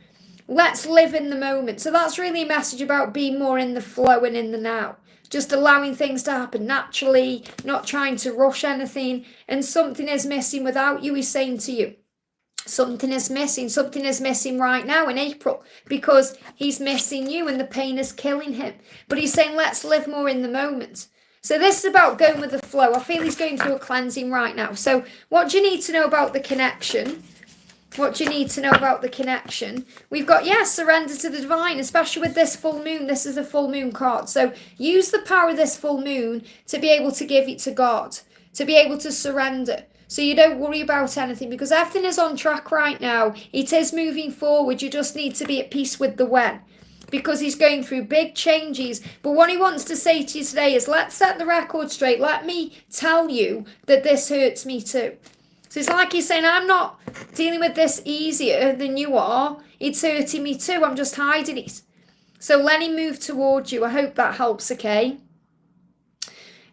Let's live in the moment. So that's really a message about being more in the flow and in the now. Just allowing things to happen naturally, not trying to rush anything. And something is missing without you, he's saying to you. Something is missing. Something is missing right now in April because he's missing you and the pain is killing him. But he's saying, let's live more in the moment. So this is about going with the flow. I feel he's going through a cleansing right now. So what do you need to know about the connection? What do you need to know about the connection? We've got, yes, surrender to the divine, especially with this full moon. This is a full moon card. So use the power of this full moon to be able to give it to God, to be able to surrender. So you don't worry about anything because everything is on track right now. It is moving forward. You just need to be at peace with the when. Because he's going through big changes. But what he wants to say to you today is, let's set the record straight. Let me tell you that this hurts me too. So it's like he's saying, I'm not dealing with this easier than you are. It's hurting me too. I'm just hiding it. So let him move towards you. I hope that helps, okay?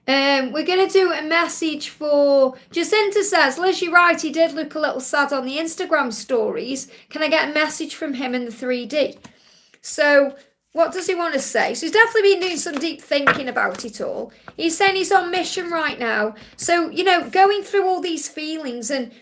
We're going to do a message for Jacinta says, Liz, you're right. He did look a little sad on the Instagram stories. Can I get a message from him in the 3D? So what does he want to say? So he's definitely been doing some deep thinking about it all. He's saying he's on mission right now. So, you know, going through all these feelings and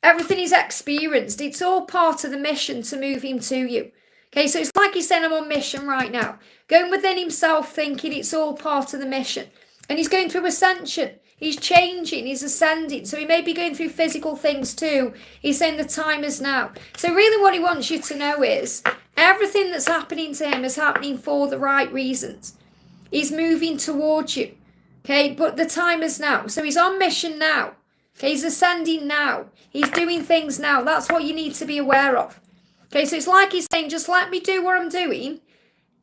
everything he's experienced, it's all part of the mission to move him to you. Okay, so it's like he's saying, I'm on mission right now. Going within himself, thinking it's all part of the mission. And he's going through ascension. He's changing, he's ascending. So he may be going through physical things too. He's saying the time is now. So really what he wants you to know is everything that's happening to him is happening for the right reasons. He's moving towards you. Okay, but the time is now. So he's on mission now. Okay, he's ascending now. He's doing things now. That's what you need to be aware of. Okay, so it's like he's saying, just let me do what I'm doing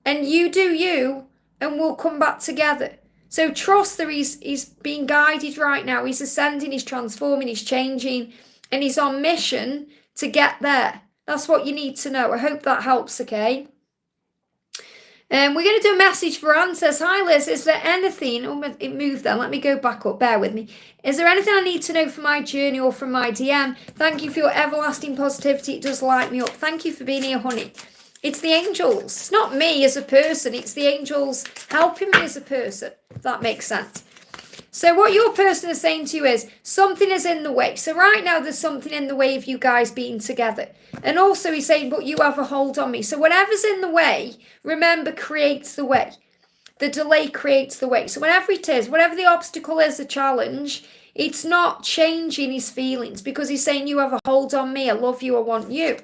and you do you and we'll come back together. So trust that he's being guided right now. He's ascending, he's transforming, he's changing, and he's on mission to get there. That's what you need to know. I hope that helps, okay? We're going to do a message for Anne. Says, hi Liz, is there anything, oh, it moved there, let me go back up, bear with me. Is there anything I need to know for my journey or from my DM? Thank you for your everlasting positivity. It does light me up. Thank you for being here, honey. It's the angels. It's not me as a person. It's the angels helping me as a person, if that makes sense. So what your person is saying to you is something is in the way. So right now there's something in the way of you guys being together. And also he's saying, but you have a hold on me. So whatever's in the way, remember, creates the way. The delay creates the way. So whatever it is, whatever the obstacle is, the challenge, it's not changing his feelings because he's saying you have a hold on me. I love you. I want you.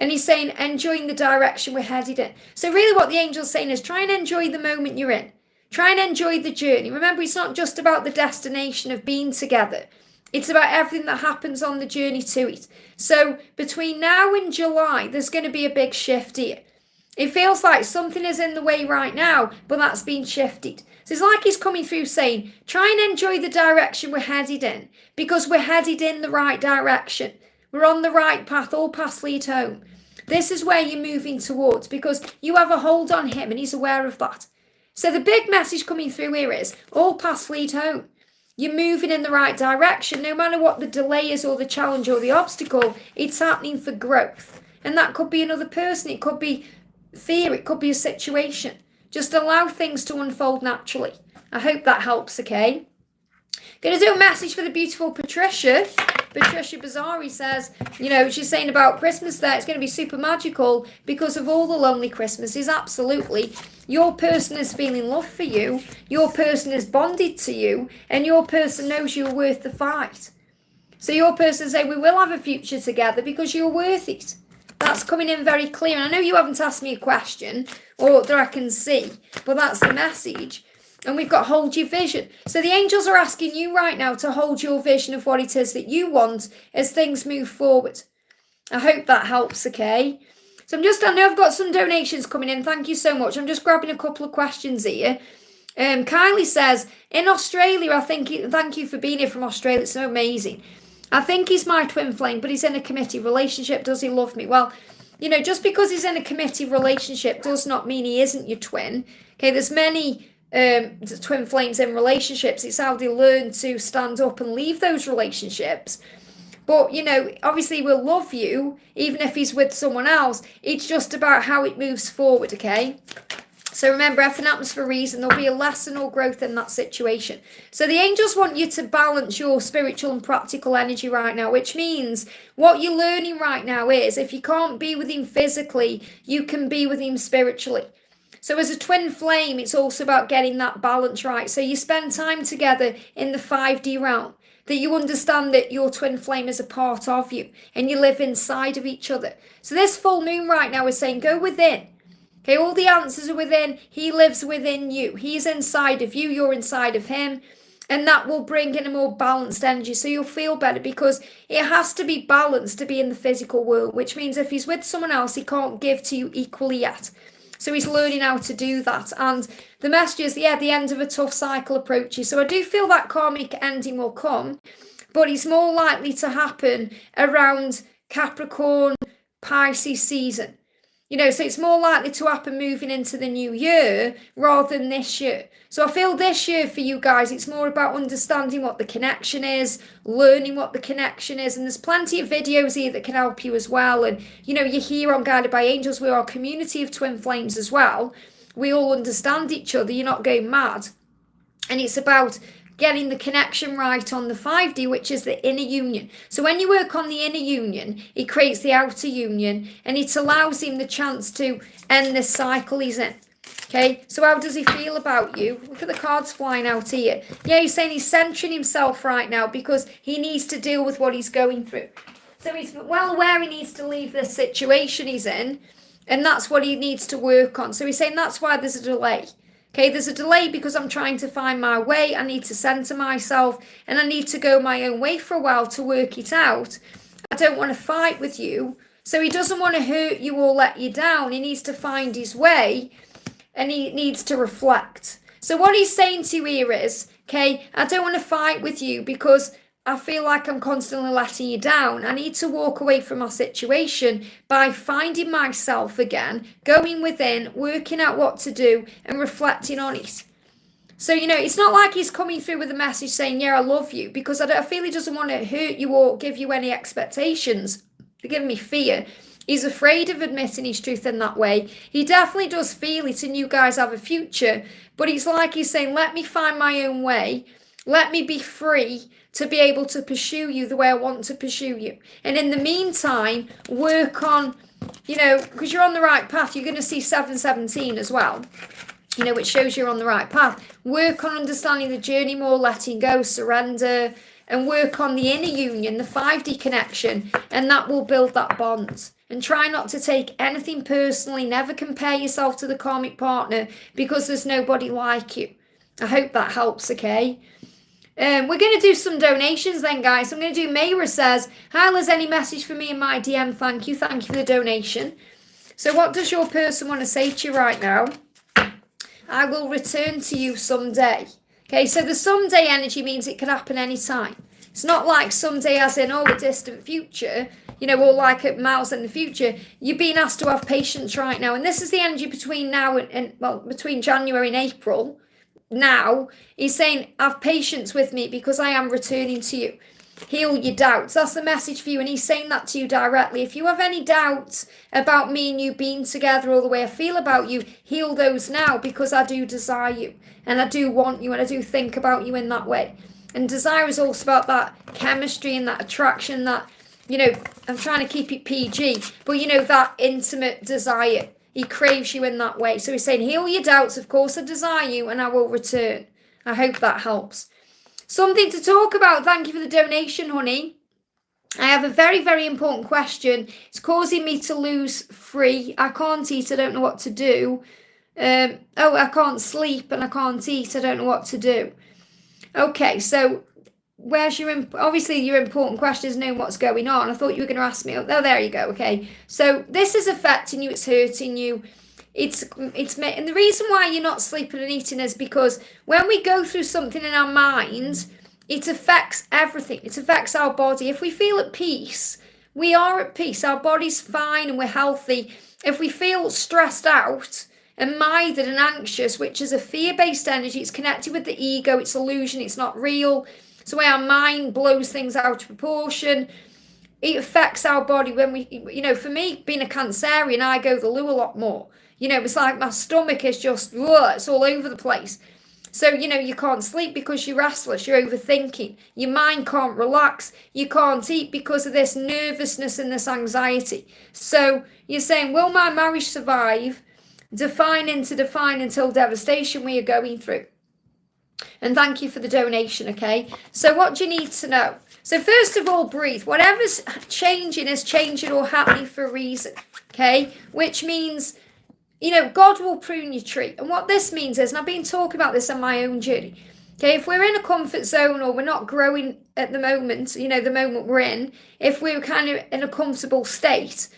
And he's saying, enjoying the direction we're headed in. So really what the angel's saying is try and enjoy the moment you're in. Try and enjoy the journey. Remember, it's not just about the destination of being together. It's about everything that happens on the journey to it. So between now and July, there's going to be a big shift here. It feels like something is in the way right now, but that's been shifted. So it's like he's coming through saying, try and enjoy the direction we're headed in because we're headed in the right direction. We're on the right path. All paths lead home. This is where you're moving towards because you have a hold on him and he's aware of that. So the big message coming through here is all paths lead home. You're moving in the right direction. No matter what the delay is or the challenge or the obstacle, it's happening for growth. And that could be another person. It could be fear. It could be a situation. Just allow things to unfold naturally. I hope that helps, okay? Going to do a message for the beautiful Patricia. Patricia Bazari says, you know, she's saying about Christmas there, it's going to be super magical because of all the lonely Christmases, absolutely. Your person is feeling love for you, your person is bonded to you, and your person knows you're worth the fight. So your person say, we will have a future together because you're worth it. That's coming in very clear. And I know you haven't asked me a question, or that I can see, but that's the message. And we've got hold your vision. So the angels are asking you right now to hold your vision of what it is that you want as things move forward. I hope that helps, okay? So I know I've got some donations coming in. Thank you so much. I'm just grabbing a couple of questions here. Kylie says, in Australia, thank you for being here from Australia. It's so amazing. I think he's my twin flame, but he's in a committed relationship. Does he love me? Well, just because he's in a committed relationship does not mean he isn't your twin. Okay, there's many twin flames in relationships. It's how they learn to stand up and leave those relationships. But, obviously we'll love you, even if he's with someone else. It's just about how it moves forward, okay? So remember, everything happens for a reason. There'll be a lesson or growth in that situation. So the angels want you to balance your spiritual and practical energy right now, which means what you're learning right now is if you can't be with him physically, you can be with him spiritually. So as a twin flame, it's also about getting that balance right. So you spend time together in the 5D realm, that you understand that your twin flame is a part of you and you live inside of each other. So this full moon right now is saying, go within. Okay, all the answers are within. He lives within you. He's inside of you. You're inside of him. And that will bring in a more balanced energy. So you'll feel better because it has to be balanced to be in the physical world, which means if he's with someone else, he can't give to you equally yet. So he's learning how to do that. And the message is, the end of a tough cycle approaches. So I do feel that karmic ending will come, but it's more likely to happen around Capricorn, Pisces season. So it's more likely to happen moving into the new year rather than this year. So I feel this year for you guys, it's more about understanding what the connection is, learning what the connection is. And there's plenty of videos here that can help you as well. And, you're here on Guided by Angels. We're a community of twin flames as well. We all understand each other. You're not going mad. And it's about getting the connection right on the 5D, which is the inner union. So when you work on the inner union, it creates the outer union and it allows him the chance to end this cycle he's in. Okay, so how does he feel about you? Look at the cards flying out here. Yeah, he's saying he's centering himself right now because he needs to deal with what he's going through. So he's well aware he needs to leave this situation he's in, and that's what he needs to work on. So he's saying that's why there's a delay. Okay, there's a delay because I'm trying to find my way. I need to center myself and I need to go my own way for a while to work it out. I don't want to fight with you. So he doesn't want to hurt you or let you down. He needs to find his way and he needs to reflect. So what he's saying to you here is, okay, I don't want to fight with you because I feel like I'm constantly letting you down. I need to walk away from my situation by finding myself again, going within, working out what to do and reflecting on it. So, it's not like he's coming through with a message saying, yeah, I love you, because I feel he doesn't want to hurt you or give you any expectations. They're giving me fear. He's afraid of admitting his truth in that way. He definitely does feel it and you guys have a future, but it's like he's saying, let me find my own way. Let me be free to be able to pursue you the way I want to pursue you. And in the meantime, work on, because you're on the right path. You're going to see 717 as well, which shows you're on the right path. Work on understanding the journey more, letting go, surrender, and work on the inner union, the 5D connection, and that will build that bond. And try not to take anything personally. Never compare yourself to the karmic partner because there's nobody like you. I hope that helps, okay? We're going to do some donations then, guys. I'm going to do Mayra says, hi, Liz, any message for me in my DM? Thank you. Thank you for the donation. So what does your person want to say to you right now? I will return to you someday. Okay, so the someday energy means it can happen anytime. It's not like someday as in, a distant future, or like at miles in the future. You're being asked to have patience right now. And this is the energy between now and between January and April. Now, he's saying, have patience with me because I am returning to you. Heal your doubts. That's the message for you. And he's saying that to you directly. If you have any doubts about me and you being together or the way I feel about you, heal those now because I do desire you. And I do want you and I do think about you in that way. And desire is also about that chemistry and that attraction, that, I'm trying to keep it PG, but, that intimate desire. He craves you in that way. So he's saying, heal your doubts. Of course, I desire you and I will return. I hope that helps. Something to talk about. Thank you for the donation, honey. I have a very, very important question. It's causing me to lose 3. I can't eat. I don't know what to do. I can't sleep and I can't eat. I don't know what to do. Okay, so where's obviously your important question is knowing what's going on. I thought you were going to ask me. Oh, there you go. Okay, so this is affecting you. It's hurting you. And the reason why you're not sleeping and eating is because when we go through something in our minds, it affects everything. It affects our body. If we feel at peace, we are at peace. Our body's fine and we're healthy. If we feel stressed out and mired and anxious, which is a fear-based energy, it's connected with the ego, it's illusion, it's not real. It's the way our mind blows things out of proportion. It affects our body when we, for me, being a Cancerian, I go the loo a lot more. It's like my stomach is just, it's all over the place. So, you can't sleep because you're restless, you're overthinking. Your mind can't relax. You can't eat because of this nervousness and this anxiety. So you're saying, will my marriage survive? Define until devastation we are going through. And thank you for the donation, okay? So what do you need to know? So first of all, breathe. Whatever's changing is changing or happening for a reason, okay? Which means, God will prune your tree. And what this means is, and I've been talking about this on my own journey, okay? If we're in a comfort zone or we're not growing at the moment, the moment we're in, if we're kind of in a comfortable state,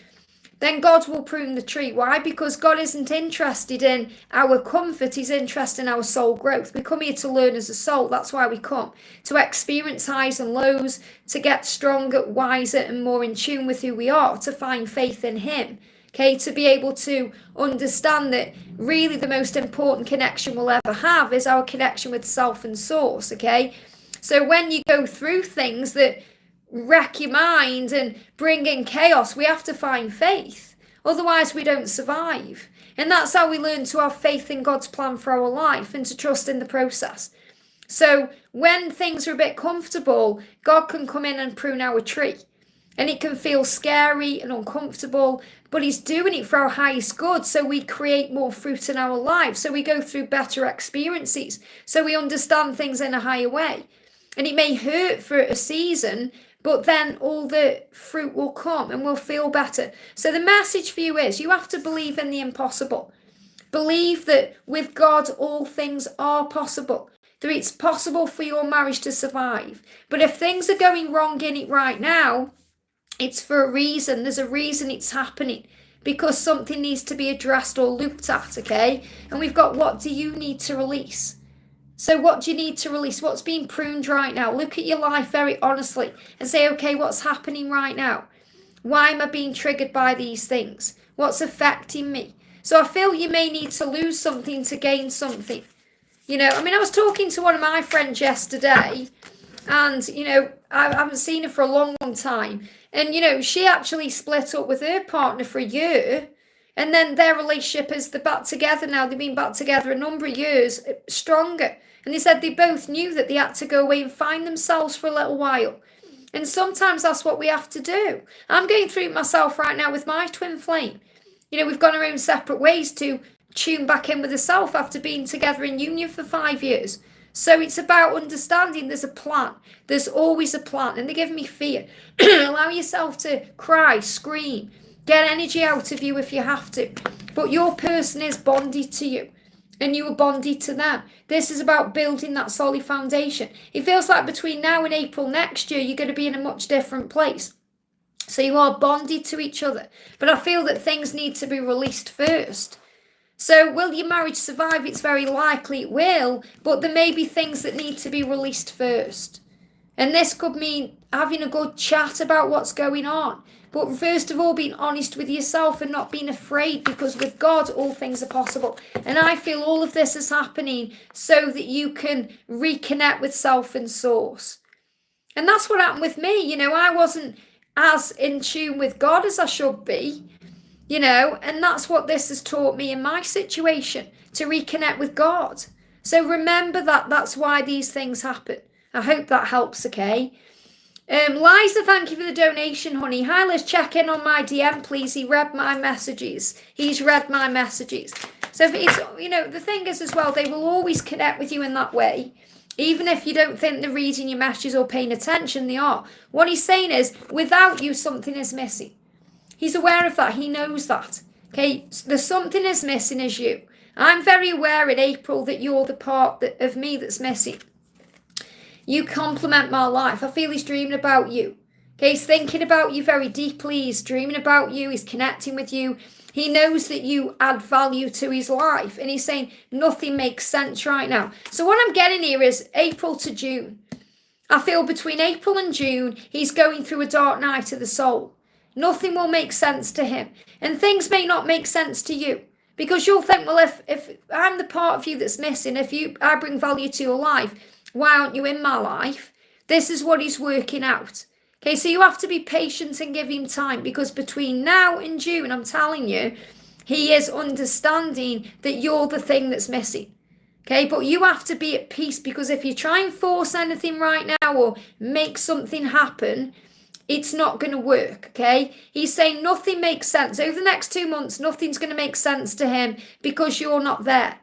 then God will prune the tree. Why? Because God isn't interested in our comfort. He's interested in our soul growth. We come here to learn as a soul. That's why we come. To experience highs and lows, to get stronger, wiser, and more in tune with who we are, to find faith in Him. Okay, to be able to understand that really the most important connection we'll ever have is our connection with self and source, okay? So when you go through things that wreck your mind and bring in chaos, we have to find faith. Otherwise, we don't survive. And that's how we learn to have faith in God's plan for our life and to trust in the process. So when things are a bit comfortable, God can come in and prune our tree. And it can feel scary and uncomfortable, but He's doing it for our highest good. So we create more fruit in our lives. So we go through better experiences. So we understand things in a higher way. And it may hurt for a season, but then all the fruit will come and we'll feel better. So the message for you is you have to believe in the impossible. Believe that with God, all things are possible. That it's possible for your marriage to survive. But if things are going wrong in it right now, it's for a reason. There's a reason it's happening. Because something needs to be addressed or looked at, okay? And we've got, what do you need to release? So what do you need to release? What's being pruned right now? Look at your life very honestly and say, okay, what's happening right now? Why am I being triggered by these things? What's affecting me? So I feel you may need to lose something to gain something. I was talking to one of my friends yesterday and, I haven't seen her for a long, long time. And, she actually split up with her partner for a year. And then their relationship is they're back together now. They've been back together a number of years, stronger. And they said they both knew that they had to go away and find themselves for a little while. And sometimes that's what we have to do. I'm going through it myself right now with my twin flame. We've gone our own separate ways to tune back in with the self after being together in union for 5 years. So it's about understanding there's a plan. There's always a plan. And they give me fear. Allow yourself to cry, scream, get energy out of you if you have to. But your person is bonded to you. And you are bonded to them. This is about building that solid foundation. It feels like between now and April next year, you're going to be in a much different place. So you are bonded to each other. But I feel that things need to be released first. So will your marriage survive? It's very likely it will. But there may be things that need to be released first. And this could mean having a good chat about what's going on. But first of all, being honest with yourself and not being afraid, because with God, all things are possible. And I feel all of this is happening so that you can reconnect with self and source. And that's what happened with me. I wasn't as in tune with God as I should be, and that's what this has taught me in my situation, to reconnect with God. So remember that that's why these things happen. I hope that helps, okay? Liza, thank you for the donation, honey. Hi, Liz, check in on my DM, please. He read my messages. He's read my messages. So if it's, the thing is as well, they will always connect with you in that way. Even if you don't think they're reading your messages or paying attention, they are. What he's saying is, without you, something is missing. He's aware of that. He knows that. Okay, the something is missing is you. I'm very aware in April that you're the part of me that's missing. You complement my life. I feel he's dreaming about you. Okay, he's thinking about you very deeply. He's dreaming about you. He's connecting with you. He knows that you add value to his life. And he's saying nothing makes sense right now. So what I'm getting here is April to June. I feel between April and June, he's going through a dark night of the soul. Nothing will make sense to him. And things may not make sense to you. Because you'll think, well, if I'm the part of you that's missing, I bring value to your life, why aren't you in my life? This is what he's working out. Okay, so you have to be patient and give him time, because between now and June, I'm telling you, he is understanding that you're the thing that's missing. Okay, but you have to be at peace, because if you try and force anything right now or make something happen, it's not going to work, okay? He's saying nothing makes sense. Over the next 2 months, nothing's going to make sense to him because you're not there.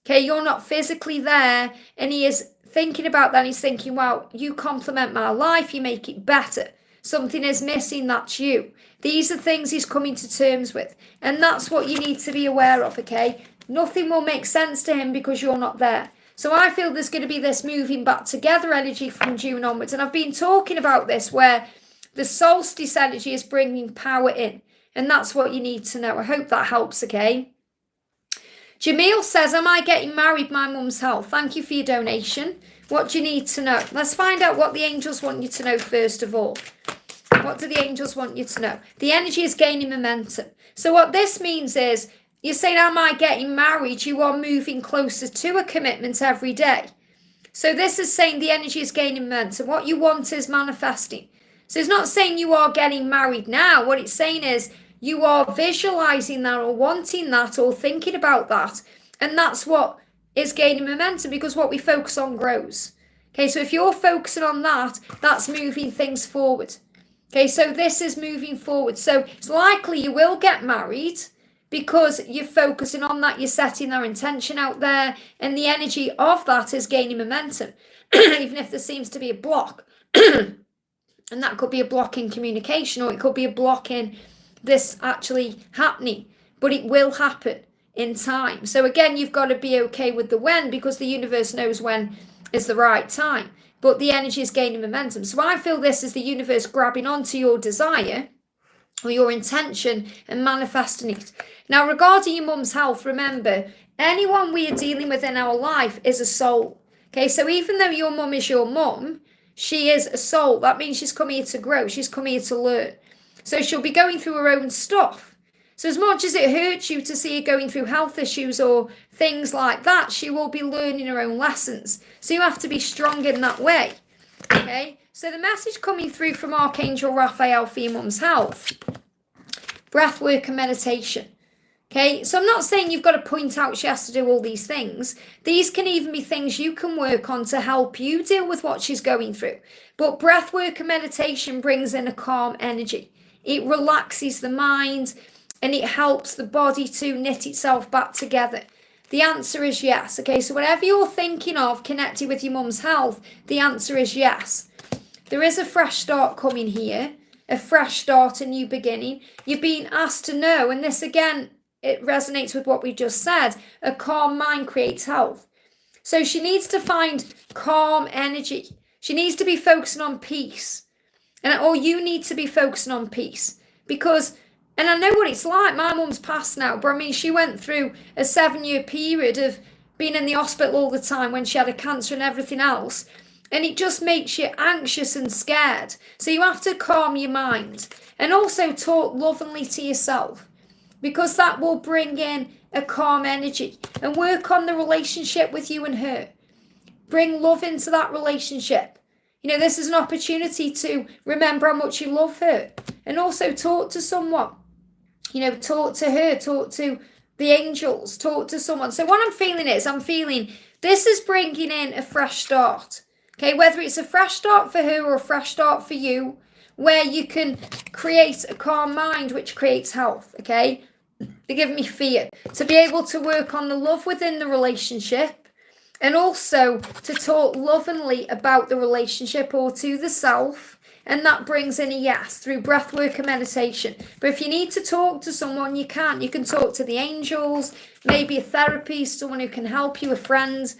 Okay, you're not physically there, and he is thinking about that. He's thinking, wow, you complement my life, you make it better. Something is missing, that's you. These are things he's coming to terms with, and that's what you need to be aware of, okay? Nothing will make sense to him because you're not there. So I feel there's going to be this moving back together energy from June onwards, and I've been talking about this where the solstice energy is bringing power in, and that's what you need to know. I hope that helps, okay? Jamil says, am I getting married? My mum's health. Thank you for your donation. What do you need to know? Let's find out what the angels want you to know first of all. What do the angels want you to know? The energy is gaining momentum. So what this means is, you're saying, am I getting married? You are moving closer to a commitment every day. So this is saying the energy is gaining momentum. What you want is manifesting. So it's not saying you are getting married now. What it's saying is you are visualizing that or wanting that or thinking about that. And that's what is gaining momentum, because what we focus on grows. Okay, so if you're focusing on that, that's moving things forward. Okay, so this is moving forward. So it's likely you will get married because you're focusing on that. You're setting that intention out there, and the energy of that is gaining momentum, even if there seems to be a block. And that could be a block in communication, or it could be a block in this actually happening, but it will happen in time. So again, you've got to be okay with the when, because the universe knows when is the right time, but the energy is gaining momentum. So I feel this is the universe grabbing onto your desire or your intention and manifesting it. Now, regarding your mum's health, remember, anyone we are dealing with in our life is a soul. Okay, so even though your mum is your mum, she is a soul. That means she's come here to grow. She's come here to learn. So she'll be going through her own stuff. So as much as it hurts you to see her going through health issues or things like that, she will be learning her own lessons. So you have to be strong in that way. Okay? So the message coming through from Archangel Raphael for your mum's health: breath work and meditation. Okay, so I'm not saying you've got to point out she has to do all these things. These can even be things you can work on to help you deal with what she's going through. But breath work and meditation brings in a calm energy. It relaxes the mind, and it helps the body to knit itself back together. The answer is yes. Okay, so whatever you're thinking of connected with your mum's health, the answer is yes. There is a fresh start coming here, a fresh start, a new beginning. You're being asked to know, and this again, it resonates with what we just said. A calm mind creates health. So she needs to find calm energy. She needs to be focusing on peace. Or you need to be focusing on peace. Because, and I know what it's like. My mum's passed now. But I mean, she went through a 7-year period of being in the hospital all the time when she had a cancer and everything else. And it just makes you anxious and scared. So you have to calm your mind. And also talk lovingly to yourself, because that will bring in a calm energy, and work on the relationship with you and her. Bring love into that relationship. You know, this is an opportunity to remember how much you love her, and also talk to someone. You know, talk to her, talk to the angels, talk to someone. So what I'm feeling is, I'm feeling this is bringing in a fresh start. Okay, whether it's a fresh start for her or a fresh start for you, where you can create a calm mind, which creates health, okay? They give me fear. To be able to work on the love within the relationship, and also to talk lovingly about the relationship or to the self, and that brings in a yes through breath work and meditation. But if you need to talk to someone, you can. You can talk to the angels, maybe a therapist, someone who can help you, a friend.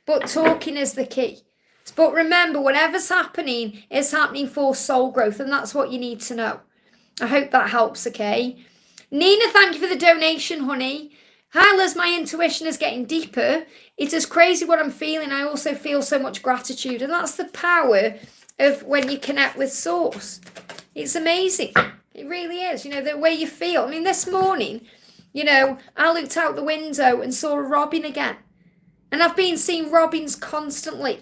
But talking is the key. But remember, whatever's happening is happening for soul growth, and that's what you need to know. I hope that helps, okay? Nina, thank you for the donation, honey. Hi, Liz, my intuition is getting deeper. It is crazy what I'm feeling. I also feel so much gratitude, and that's the power of when you connect with Source. It's amazing. It really is. You know, the way you feel. I mean, this morning, you know, I looked out the window and saw a robin again. And I've been seeing robins constantly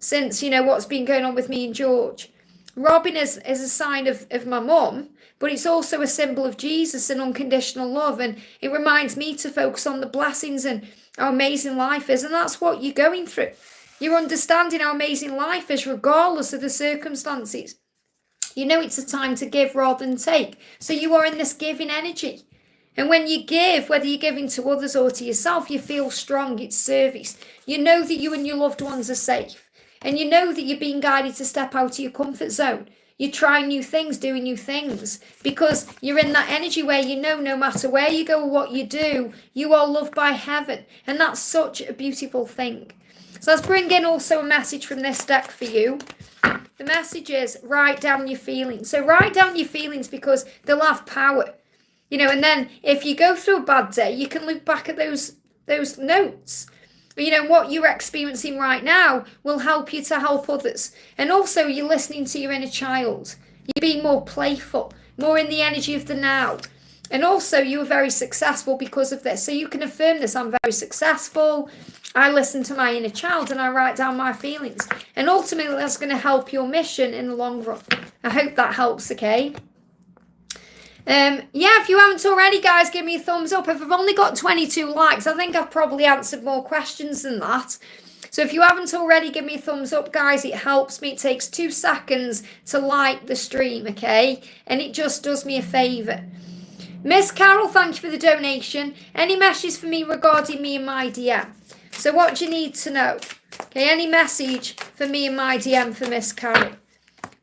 since, you know, what's been going on with me and George. Robin is a sign of my mum, but it's also a symbol of Jesus and unconditional love. And it reminds me to focus on the blessings and how amazing life is. And that's what you're going through. You're understanding how amazing life is regardless of the circumstances. You know it's a time to give rather than take. So you are in this giving energy. And when you give, whether you're giving to others or to yourself, you feel strong. It's service. You know that you and your loved ones are safe. And you know that you're being guided to step out of your comfort zone. You're trying new things, doing new things. Because you're in that energy where you know no matter where you go or what you do, you are loved by heaven. And that's such a beautiful thing. So let's bring in also a message from this deck for you. The message is write down your feelings. So write down your feelings because they'll have power. You know, and then if you go through a bad day, you can look back at those notes. You know, what you're experiencing right now will help you to help others. And also you're listening to your inner child. You're being more playful, more in the energy of the now. And also you were very successful because of this. So you can affirm this. I'm very successful. I listen to my inner child and I write down my feelings. And ultimately that's going to help your mission in the long run. I hope that helps, okay? Yeah, if you haven't already, guys, give me a thumbs up. If I've only got 22 likes, I think I've probably answered more questions than that. So if you haven't already, give me a thumbs up, guys. It helps me. It takes 2 seconds to like the stream, okay? And it just does me a favour. Miss Carol, thank you for the donation. Any messages for me regarding me and my DM? So what do you need to know? Okay, any message for me and my DM for Miss Carol?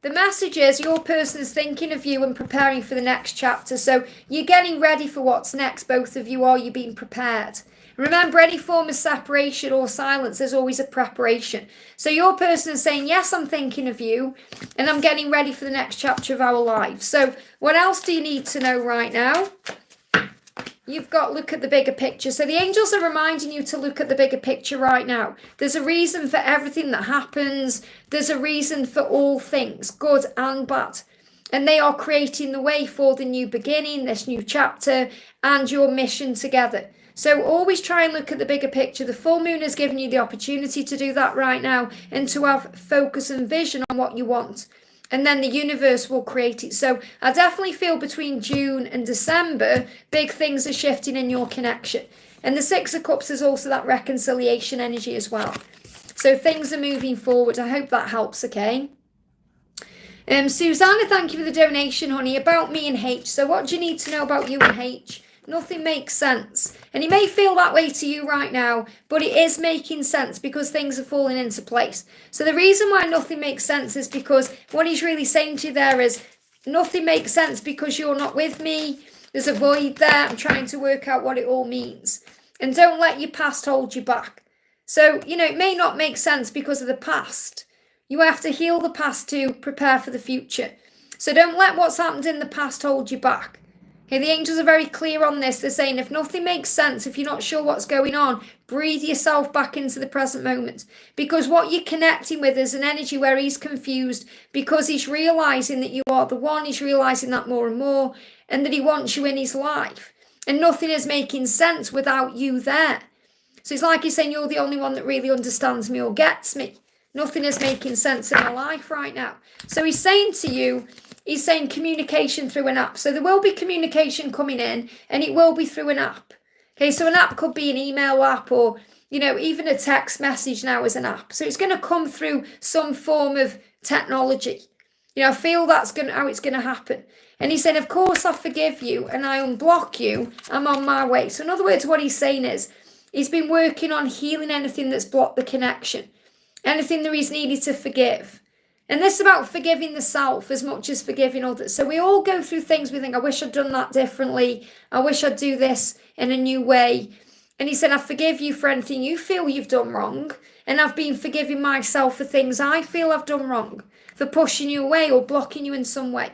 The message is your person is thinking of you and preparing for the next chapter. So you're getting ready for what's next, both of you, or you're being prepared. Remember, any form of separation or silence, there's always a preparation. So your person is saying, yes, I'm thinking of you, and I'm getting ready for the next chapter of our lives. So what else do you need to know right now? You've got to look at the bigger picture. So the angels are reminding you to look at the bigger picture right now. There's a reason for everything that happens. There's a reason for all things, good and bad. And they are creating the way for the new beginning, this new chapter, and your mission together. So always try and look at the bigger picture. The full moon has given you the opportunity to do that right now and to have focus and vision on what you want. And then the universe will create it. So I definitely feel between June and December, big things are shifting in your connection. And the Six of Cups is also that reconciliation energy as well. So things are moving forward. I hope that helps, okay? Susanna, thank you for the donation, honey. About me and H. So what do you need to know about you and H? Nothing makes sense. And it may feel that way to you right now, but it is making sense because things are falling into place. So the reason why nothing makes sense is because what he's really saying to you there is nothing makes sense because you're not with me. There's a void there. I'm trying to work out what it all means. And don't let your past hold you back. So, you know, it may not make sense because of the past. You have to heal the past to prepare for the future. So don't let what's happened in the past hold you back. Okay, the angels are very clear on this. They're saying if nothing makes sense, if you're not sure what's going on, breathe yourself back into the present moment. Because what you're connecting with is an energy where he's confused because he's realising that you are the one. He's realising that more and more and that he wants you in his life. And nothing is making sense without you there. So it's like he's saying you're the only one that really understands me or gets me. Nothing is making sense in my life right now. So he's saying to you, he's saying communication through an app. So there will be communication coming in and it will be through an app. Okay, so an app could be an email app or, even a text message now is an app. So it's going to come through some form of technology. I feel that's how it's going to happen. And he said, of course I forgive you and I unblock you. I'm on my way. So in other words, what he's saying is he's been working on healing anything that's blocked the connection. Anything that he's needed to forgive. And this is about forgiving the self as much as forgiving others. So we all go through things we think, I wish I'd done that differently. I wish I'd do this in a new way. And he said, I forgive you for anything you feel you've done wrong. And I've been forgiving myself for things I feel I've done wrong. For pushing you away or blocking you in some way.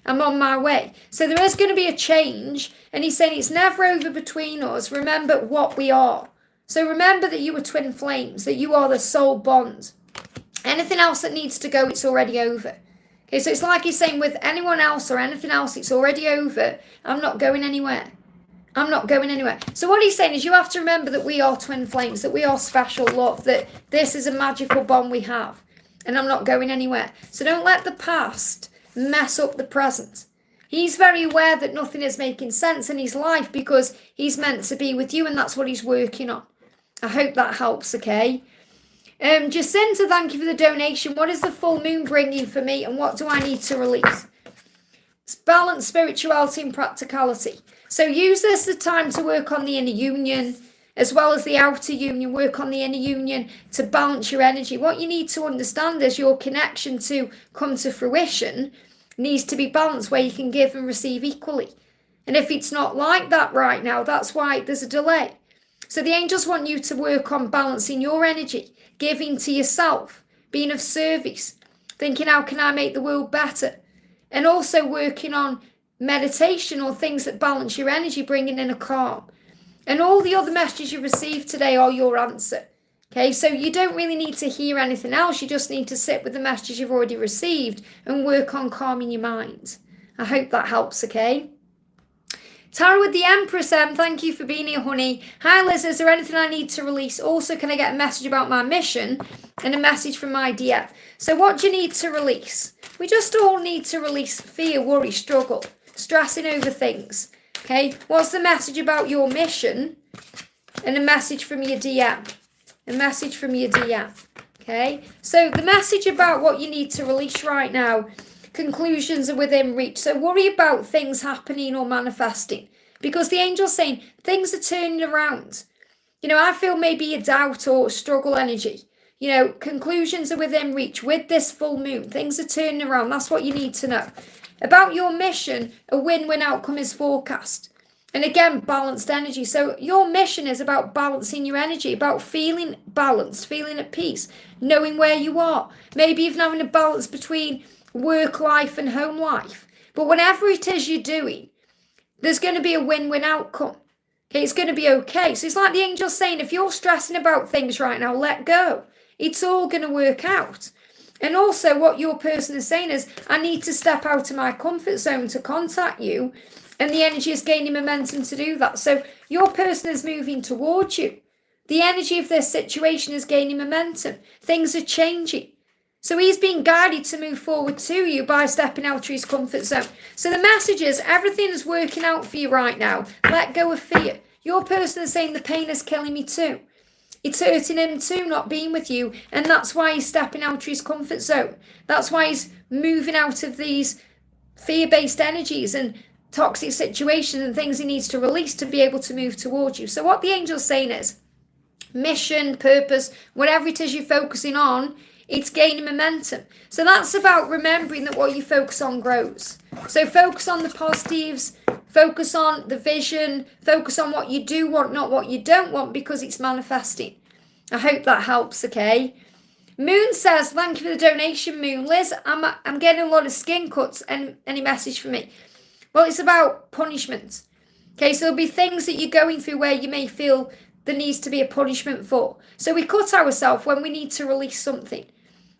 I'm on my way. So there is going to be a change. And he's saying it's never over between us. Remember what we are. So remember that you were twin flames. That you are the soul bond. Anything else that needs to go, it's already over. Okay, so it's like he's saying with anyone else or anything else, it's already over. I'm not going anywhere. I'm not going anywhere. So what he's saying is you have to remember that we are twin flames, that we are special love, that this is a magical bond we have. And I'm not going anywhere. So don't let the past mess up the present. He's very aware that nothing is making sense in his life because he's meant to be with you and that's what he's working on. I hope that helps, okay? Jacinta, thank you for the donation. What is the full moon bringing for me and what do I need to release? It's balance, spirituality and practicality. So use this as time to work on the inner union as well as the outer union. Work on the inner union to balance your energy. What you need to understand is your connection to come to fruition needs to be balanced where you can give and receive equally. And if it's not like that right now, that's why there's a delay. So the angels want you to work on balancing your energy. Giving to yourself, being of service, thinking how can I make the world better, and also working on meditation or things that balance your energy, bringing in a calm. And all the other messages you received today are your answer. Okay, so you don't really need to hear anything else. You just need to sit with the messages you've already received and work on calming your mind. I hope that helps, okay? Tara with the Empress, thank you for being here, honey. Hi, Liz, is there anything I need to release? Also, can I get a message about my mission and a message from my DF? So what do you need to release? We just all need to release fear, worry, struggle, stressing over things. Okay, what's the message about your mission? And a message from your DM. A message from your DM. Okay, so the message about what you need to release right now. Conclusions are within reach. So worry about things happening or manifesting. Because the angel's saying things are turning around. I feel maybe a doubt or struggle energy. Conclusions are within reach. With this full moon, things are turning around. That's what you need to know. About your mission, a win-win outcome is forecast. And again, balanced energy. So your mission is about balancing your energy, about feeling balanced, feeling at peace, knowing where you are. Maybe even having a balance between work life and home life. But whatever it is you're doing, there's going to be a win-win outcome. Okay, it's going to be okay. So it's like the angel's saying, if you're stressing about things right now, let go. It's all going to work out. And also what your person is saying is, I need to step out of my comfort zone to contact you. And the energy is gaining momentum to do that. So your person is moving towards you. The energy of this situation is gaining momentum. Things are changing. So he's being guided to move forward to you by stepping out of his comfort zone. So the message is everything is working out for you right now. Let go of fear. Your person is saying the pain is killing me too. It's hurting him too, not being with you. And that's why he's stepping out of his comfort zone. That's why he's moving out of these fear-based energies and toxic situations and things he needs to release to be able to move towards you. So what the angel's saying is mission, purpose, whatever it is you're focusing on, it's gaining momentum. So that's about remembering that what you focus on grows. So focus on the positives, focus on the vision, focus on what you do want, not what you don't want, because it's manifesting. I hope that helps, okay? Moon says, thank you for the donation, Moon. Liz, I'm getting a lot of skin cuts. And any message for me? Well, it's about punishment. Okay, so there'll be things that you're going through where you may feel there needs to be a punishment for. So we cut ourselves when we need to release something.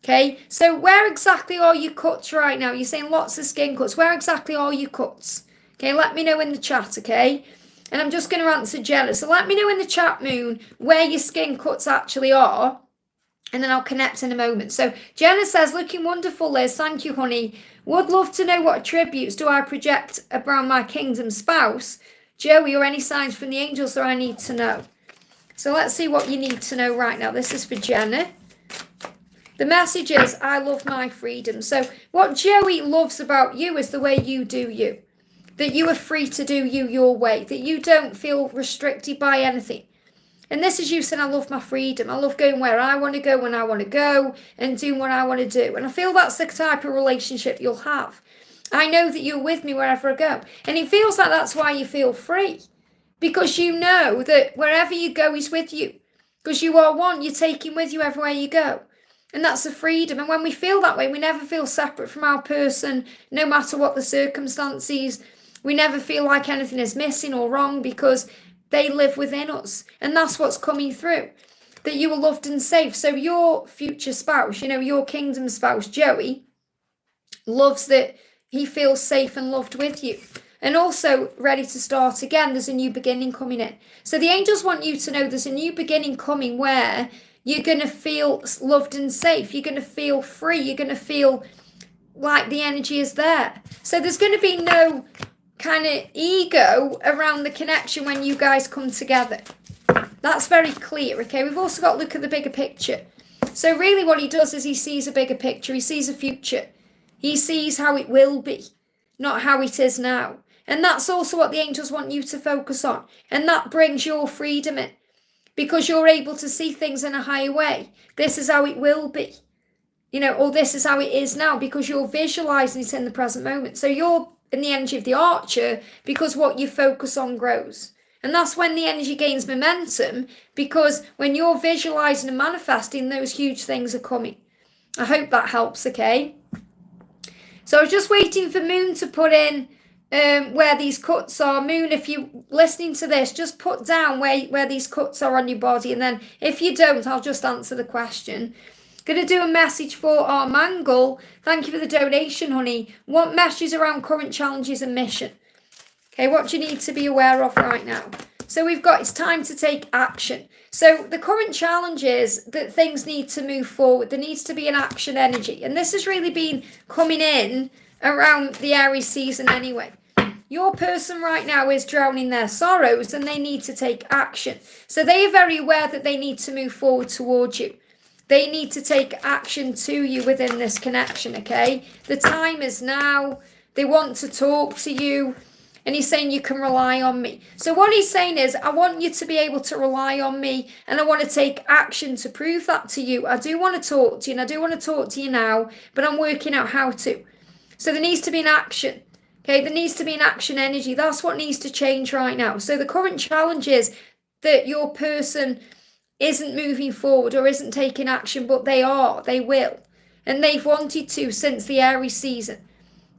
Okay, so where exactly are your cuts right now? You're saying lots of skin cuts. Where exactly are your cuts? Okay, let me know in the chat, okay? And I'm just going to answer Jenna. So let me know in the chat, Moon, where your skin cuts actually are. And then I'll connect in a moment. So Jenna says, looking wonderful, Liz. Thank you, honey. Would love to know what attributes do I project around my kingdom spouse, Joey, or any signs from the angels that I need to know. So let's see what you need to know right now. This is for Jenna. The message is, I love my freedom. So what Joey loves about you is the way you do you. That you are free to do you your way. That you don't feel restricted by anything. And this is you saying, I love my freedom. I love going where I want to go when I want to go and doing what I want to do. And I feel that's the type of relationship you'll have. I know that you're with me wherever I go. And it feels like that's why you feel free. Because you know that wherever you go, he's with you. Because you are one, you take him with you everywhere you go. And that's the freedom. And when we feel that way, we never feel separate from our person, no matter what the circumstances. We never feel like anything is missing or wrong because they live within us. And that's what's coming through. That you are loved and safe. So your future spouse, your kingdom spouse, Joey, loves that he feels safe and loved with you. And also ready to start again. There's a new beginning coming in. So the angels want you to know there's a new beginning coming where you're going to feel loved and safe. You're going to feel free. You're going to feel like the energy is there. So there's going to be no kind of ego around the connection when you guys come together. That's very clear, okay? We've also got to look at the bigger picture. So really what he does is he sees a bigger picture. He sees a future. He sees how it will be, not how it is now. And that's also what the angels want you to focus on. And that brings your freedom in. Because you're able to see things in a higher way. This is how it will be. Or this is how it is now. Because you're visualizing it in the present moment. So you're in the energy of the archer because what you focus on grows. And that's when the energy gains momentum. Because when you're visualizing and manifesting, those huge things are coming. I hope that helps, okay? So I was just waiting for Moon to put in where these cuts are. Moon, if you're listening to this, just put down where these cuts are on your body. And then if you don't, I'll just answer the question. Going to do a message for our Mangle. Thank you for the donation, honey. What messages around current challenges and mission? Okay, what do you need to be aware of right now? So we've got, it's time to take action. So the current challenge is that things need to move forward. There needs to be an action energy. And this has really been coming in around the Aries season anyway. Your person right now is drowning their sorrows and they need to take action. So they are very aware that they need to move forward towards you. They need to take action to you within this connection, okay? The time is now. They want to talk to you. And he's saying you can rely on me. So what he's saying is, I want you to be able to rely on me. And I want to take action to prove that to you. I do want to talk to you. And I do want to talk to you now. But I'm working out how to. So there needs to be an action. Okay, there needs to be an action energy. That's what needs to change right now. So the current challenge is that your person isn't moving forward or isn't taking action, but they are. They will. And they've wanted to since the Aries season.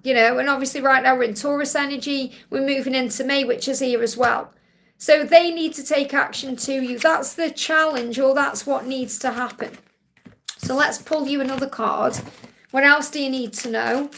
And obviously right now we're in Taurus energy. We're moving into May, which is here as well. So they need to take action to you. That's the challenge, or that's what needs to happen. So let's pull you another card. What else do you need to know?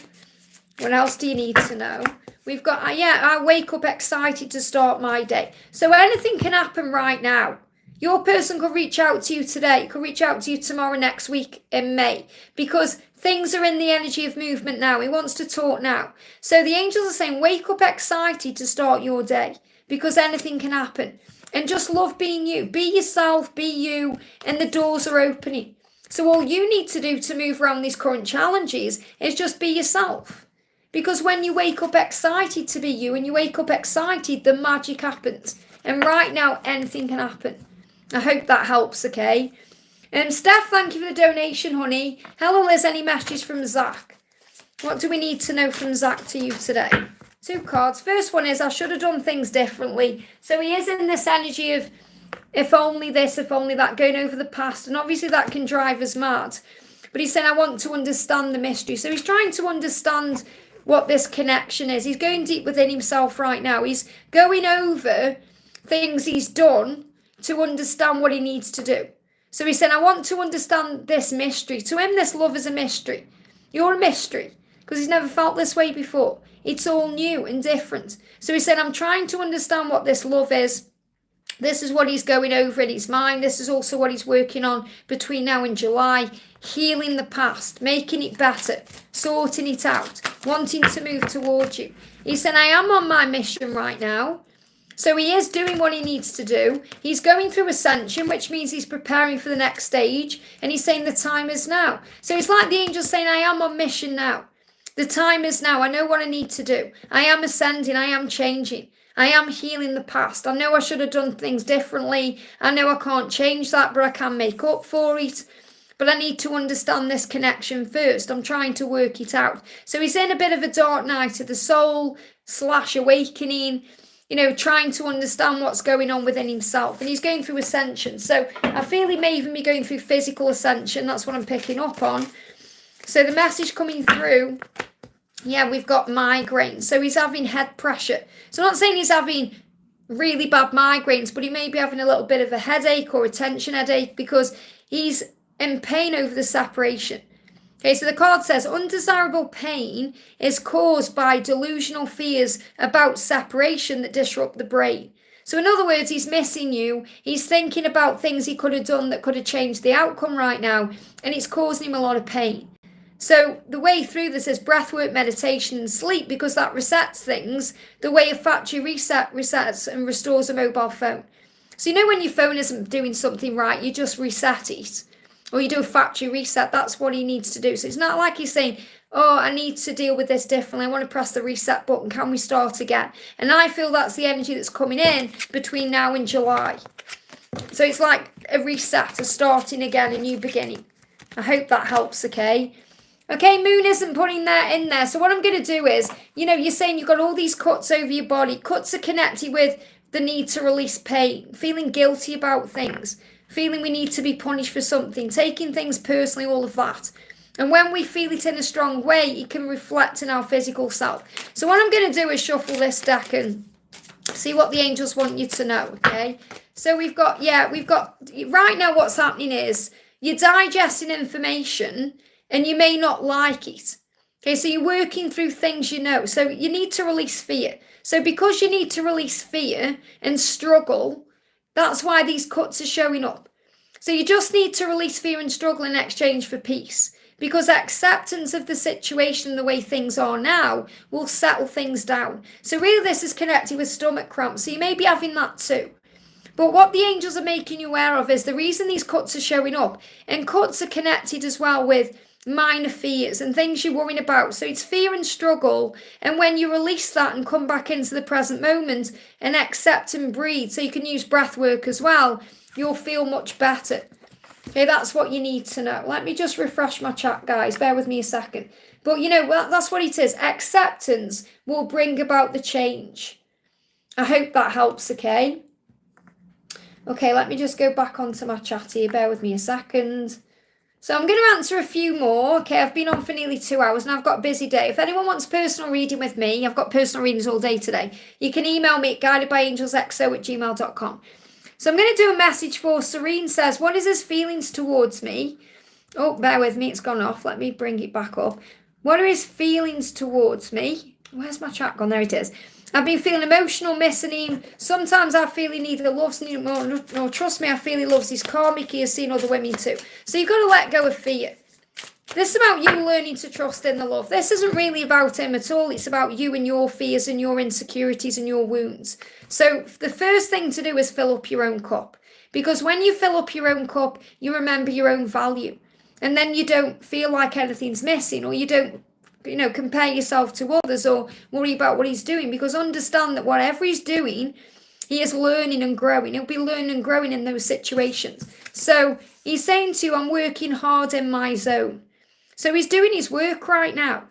What else do you need to know? We've got, I wake up excited to start my day. So anything can happen right now. Your person could reach out to you today, could reach out to you tomorrow, next week in May, because things are in the energy of movement now. He wants to talk now. So the angels are saying, wake up excited to start your day, because anything can happen. And just love being you. Be yourself, be you, and the doors are opening. So all you need to do to move around these current challenges is just be yourself. Because when you wake up excited to be you and you wake up excited, the magic happens. And right now, anything can happen. I hope that helps, okay? Steph, thank you for the donation, honey. Hello, Liz, any messages from Zach? What do we need to know from Zach to you today? 2 cards. First one is, I should have done things differently. So he is in this energy of, if only this, if only that, going over the past. And obviously that can drive us mad. But he's saying, I want to understand the mystery. So he's trying to understand what this connection is. He's going deep within himself right now. He's going over things he's done to understand what he needs to do. So he said, I want to understand this mystery. To him, this love is a mystery. You're a mystery because he's never felt this way before. It's all new and different. So he said, I'm trying to understand what this love is. This is what he's going over in his mind. This is also what he's working on between now and July. Healing the past, making it better, sorting it out, wanting to move towards you. He said, I am on my mission right now. So he is doing what he needs to do. He's going through ascension, which means he's preparing for the next stage. And he's saying the time is now. So it's like the angels saying, I am on mission now. The time is now. I know what I need to do. I am ascending. I am changing. I am healing the past. I know I should have done things differently. I know I can't change that, but I can make up for it. But I need to understand this connection first. I'm trying to work it out. So he's in a bit of a dark night of the soul / awakening, trying to understand what's going on within himself. And he's going through ascension. So I feel he may even be going through physical ascension. That's what I'm picking up on. So the message coming through, yeah, we've got migraines. So he's having head pressure. So I'm not saying he's having really bad migraines, but he may be having a little bit of a headache or a tension headache because he's in pain over the separation. Okay, so the card says undesirable pain is caused by delusional fears about separation that disrupt the brain. So in other words, he's missing you. He's thinking about things he could have done that could have changed the outcome right now, and it's causing him a lot of pain. So the way through this is breathwork, meditation, and sleep, because that resets things the way a factory reset resets and restores a mobile phone. So when your phone isn't doing something right, you just reset it. Or you do a factory reset. That's what he needs to do. So it's not like he's saying, oh, I need to deal with this differently. I want to press the reset button. Can we start again? And I feel that's the energy that's coming in between now and July. So it's like a reset, a starting again, a new beginning. I hope that helps, okay? Okay, Moon isn't putting that in there. So what I'm going to do is, you're saying you've got all these cuts over your body. Cuts are connected with the need to release pain, feeling guilty about things, feeling we need to be punished for something, taking things personally, all of that. And when we feel it in a strong way, it can reflect in our physical self. So what I'm going to do is shuffle this deck and see what the angels want you to know, okay? So we've got, right now what's happening is you're digesting information and you may not like it. Okay, so you're working through things you know. So you need to release fear. So because you need to release fear and struggle, that's why these cuts are showing up. So you just need to release fear and struggle in exchange for peace. Because acceptance of the situation the way things are now will settle things down. So really this is connected with stomach cramps. So you may be having that too. But what the angels are making you aware of is the reason these cuts are showing up. And cuts are connected as well with minor fears and things you're worrying about. So it's fear and struggle. And when you release that and come back into the present moment and accept and breathe, so you can use breath work as well, you'll feel much better. Okay, that's what you need to know. Let me just refresh my chat, guys. Bear with me a second. But that's what it is. Acceptance will bring about the change. I hope that helps, okay? Okay, let me just go back onto my chat here. Bear with me a second. So I'm going to answer a few more. Okay, I've been on for nearly 2 hours and I've got a busy day. If anyone wants personal reading with me, I've got personal readings all day today. You can email me at guidedbyangelsxo@gmail.com. So I'm going to do a message for Serene. Says, what is his feelings towards me? Oh, bear with me. It's gone off. Let me bring it back up. What are his feelings towards me? Where's my chat gone? There it is. I've been feeling emotional, missing him. Sometimes I feel he neither loves me nor trust me. I feel he loves his karmic. He has seen other women too. So you've got to let go of fear. This is about you learning to trust in the love. This isn't really about him at all. It's about you and your fears and your insecurities and your wounds. So the first thing to do is fill up your own cup. Because when you fill up your own cup, you remember your own value. And then you don't feel like anything's missing, or you don't compare yourself to others or worry about what he's doing, because understand that whatever he's doing, he is learning and growing. He'll be learning and growing in those situations. So he's saying to you, I'm working hard in my zone. So he's doing his work right now.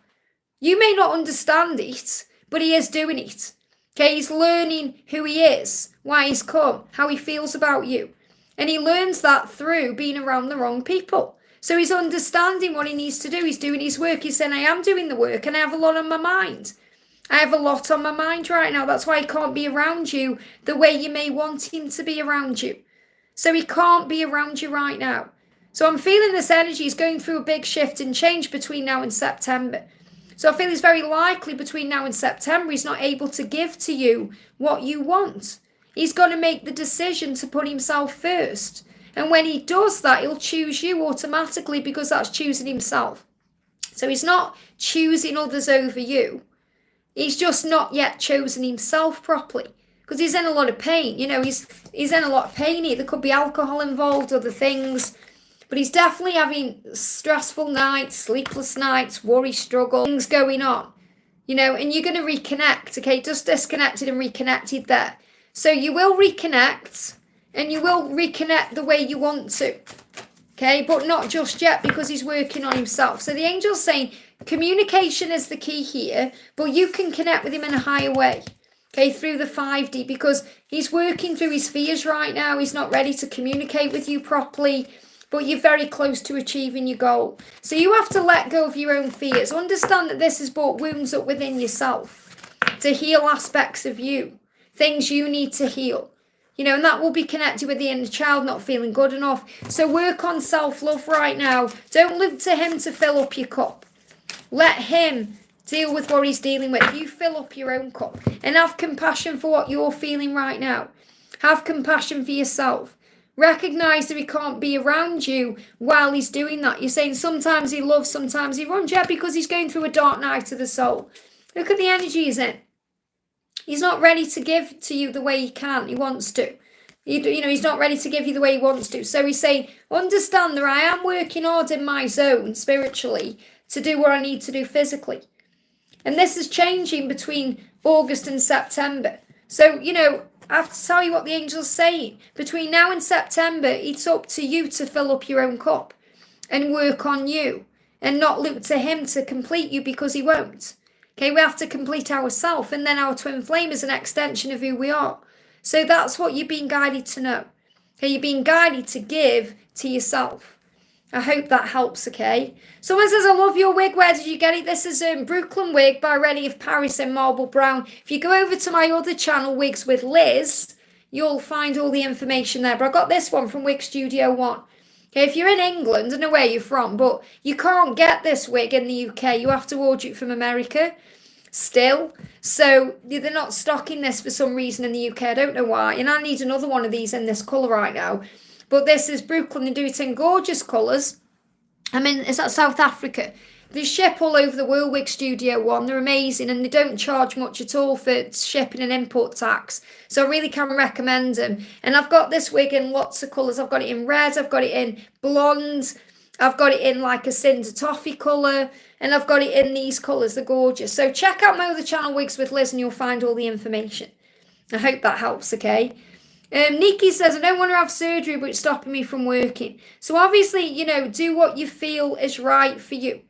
You may not understand it, but he is doing it. Okay, he's learning who he is, why he's come, how he feels about you. And he learns that through being around the wrong people. So he's understanding what he needs to do. He's doing his work. He's saying, I am doing the work and I have a lot on my mind. I have a lot on my mind right now. That's why he can't be around you the way you may want him to be around you. So he can't be around you right now. So I'm feeling this energy is going through a big shift and change between now and September. So I feel it's very likely between now and September he's not able to give to you what you want. He's got to make the decision to put himself first. And when he does that, he'll choose you automatically, because that's choosing himself. So he's not choosing others over you. He's just not yet chosen himself properly. because he's in a lot of pain. You know, he's in a lot of pain here. There could be alcohol involved, other things. But he's definitely having stressful nights, sleepless nights, worry, struggle, things going on. You know, and you're going to reconnect, okay? Just disconnected and reconnected there. So you will reconnect, and you will reconnect the way you want to, okay? But not just yet, because he's working on himself. So the angel's saying communication is the key here, but you can connect with him in a higher way, okay, through the 5D, because he's working through his fears right now. He's not ready to communicate with you properly, but you're very close to achieving your goal. So you have to let go of your own fears. Understand that this has brought wounds up within yourself to heal aspects of you, things you need to heal. You know, and that will be connected with the inner child not feeling good enough. So work on self-love right now. Don't look to him to fill up your cup. Let him deal with what he's dealing with. You fill up your own cup and have compassion for what you're feeling right now. Have compassion for yourself. Recognize that he can't be around you while he's doing that. You're saying sometimes he loves, sometimes he runs. Yeah, because he's going through a dark night of the soul. Look at the energy he's in. He's not ready to give to you the way he wants to. You know, he's not ready to give you the way he wants to. So he's saying, understand that I am working hard in my zone spiritually to do what I need to do physically. And this is changing between August and September. So, you know, I have to tell you what the angel's saying. Between now and September, it's up to you to fill up your own cup and work on you and not look to him to complete you, because he won't. Okay, we have to complete ourselves, and then our twin flame is an extension of who we are. So that's what you're being guided to know. Okay, you're being guided to give to yourself. I hope that helps, okay? Someone says, I love your wig. Where did you get it? This is Brooklyn Wig by Rennie of Paris in marble brown. If you go over to my other channel, Wigs with Liz, you'll find all the information there. But I got this one from Wig Studio 1. Okay, if you're in England, I don't know where you're from, but you can't get this wig in the UK. You have to order it from America still. So they're not stocking this for some reason in the UK. I don't know why. And I need another one of these in this colour right now. But this is Brooklyn. They do it in gorgeous colours. I mean, is that South Africa? They ship all over the world, Wig Studio 1. They're amazing, and they don't charge much at all for shipping and import tax. So I really can recommend them. And I've got this wig in lots of colours. I've got it in red. I've got it in blonde. I've got it in like a cinder toffee colour. And I've got it in these colours. They're gorgeous. So check out my other channel, Wigs with Liz, and you'll find all the information. I hope that helps, okay? Nikki says, I don't want to have surgery, but it's stopping me from working. So obviously, you know, do what you feel is right for you.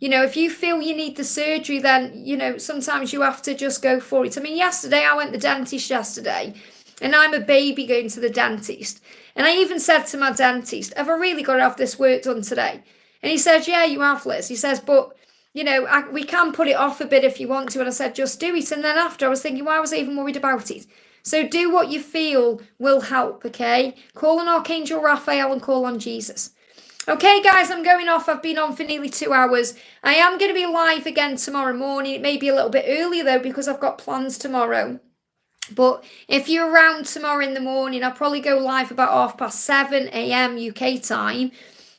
You know, if you feel you need the surgery, then, you know, sometimes you have to just go for it. I mean, I went to the dentist yesterday, and I'm a baby going to the dentist. And I even said to my dentist, have I really got to have this work done today? And he said, yeah, you have, Liz. He says, but, you know, we can put it off a bit if you want to. And I said, just do it. And then after, I was thinking, why was I even worried about it? So do what you feel will help, okay? Call on Archangel Raphael and call on Jesus. Okay, guys, I'm going off. I've been on for nearly 2 hours. I am going to be live again tomorrow morning. It may be a little bit earlier, though, because I've got plans tomorrow. But if you're around tomorrow in the morning, I'll probably go live about 7:30 a.m. UK time.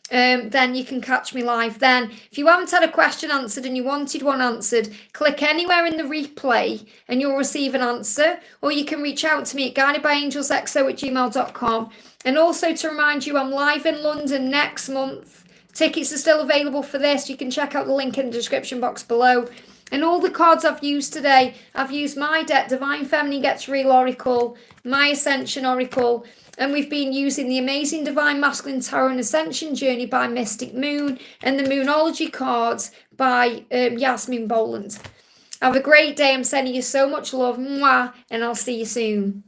Then you can catch me live then. If you haven't had a question answered and you wanted one answered, click anywhere in the replay and you'll receive an answer. Or you can reach out to me at guidedbyangelsxo@gmail.com. And also to remind you, I'm live in London next month. Tickets are still available for this. You can check out the link in the description box below. And all the cards I've used today, I've used my deck, Divine Feminine Gets Real Oracle, my Ascension Oracle, and we've been using the amazing Divine Masculine Tarot and Ascension Journey by Mystic Moon and the Moonology cards by Jasmine Boland. Have a great day. I'm sending you so much love. Mwah, and I'll see you soon.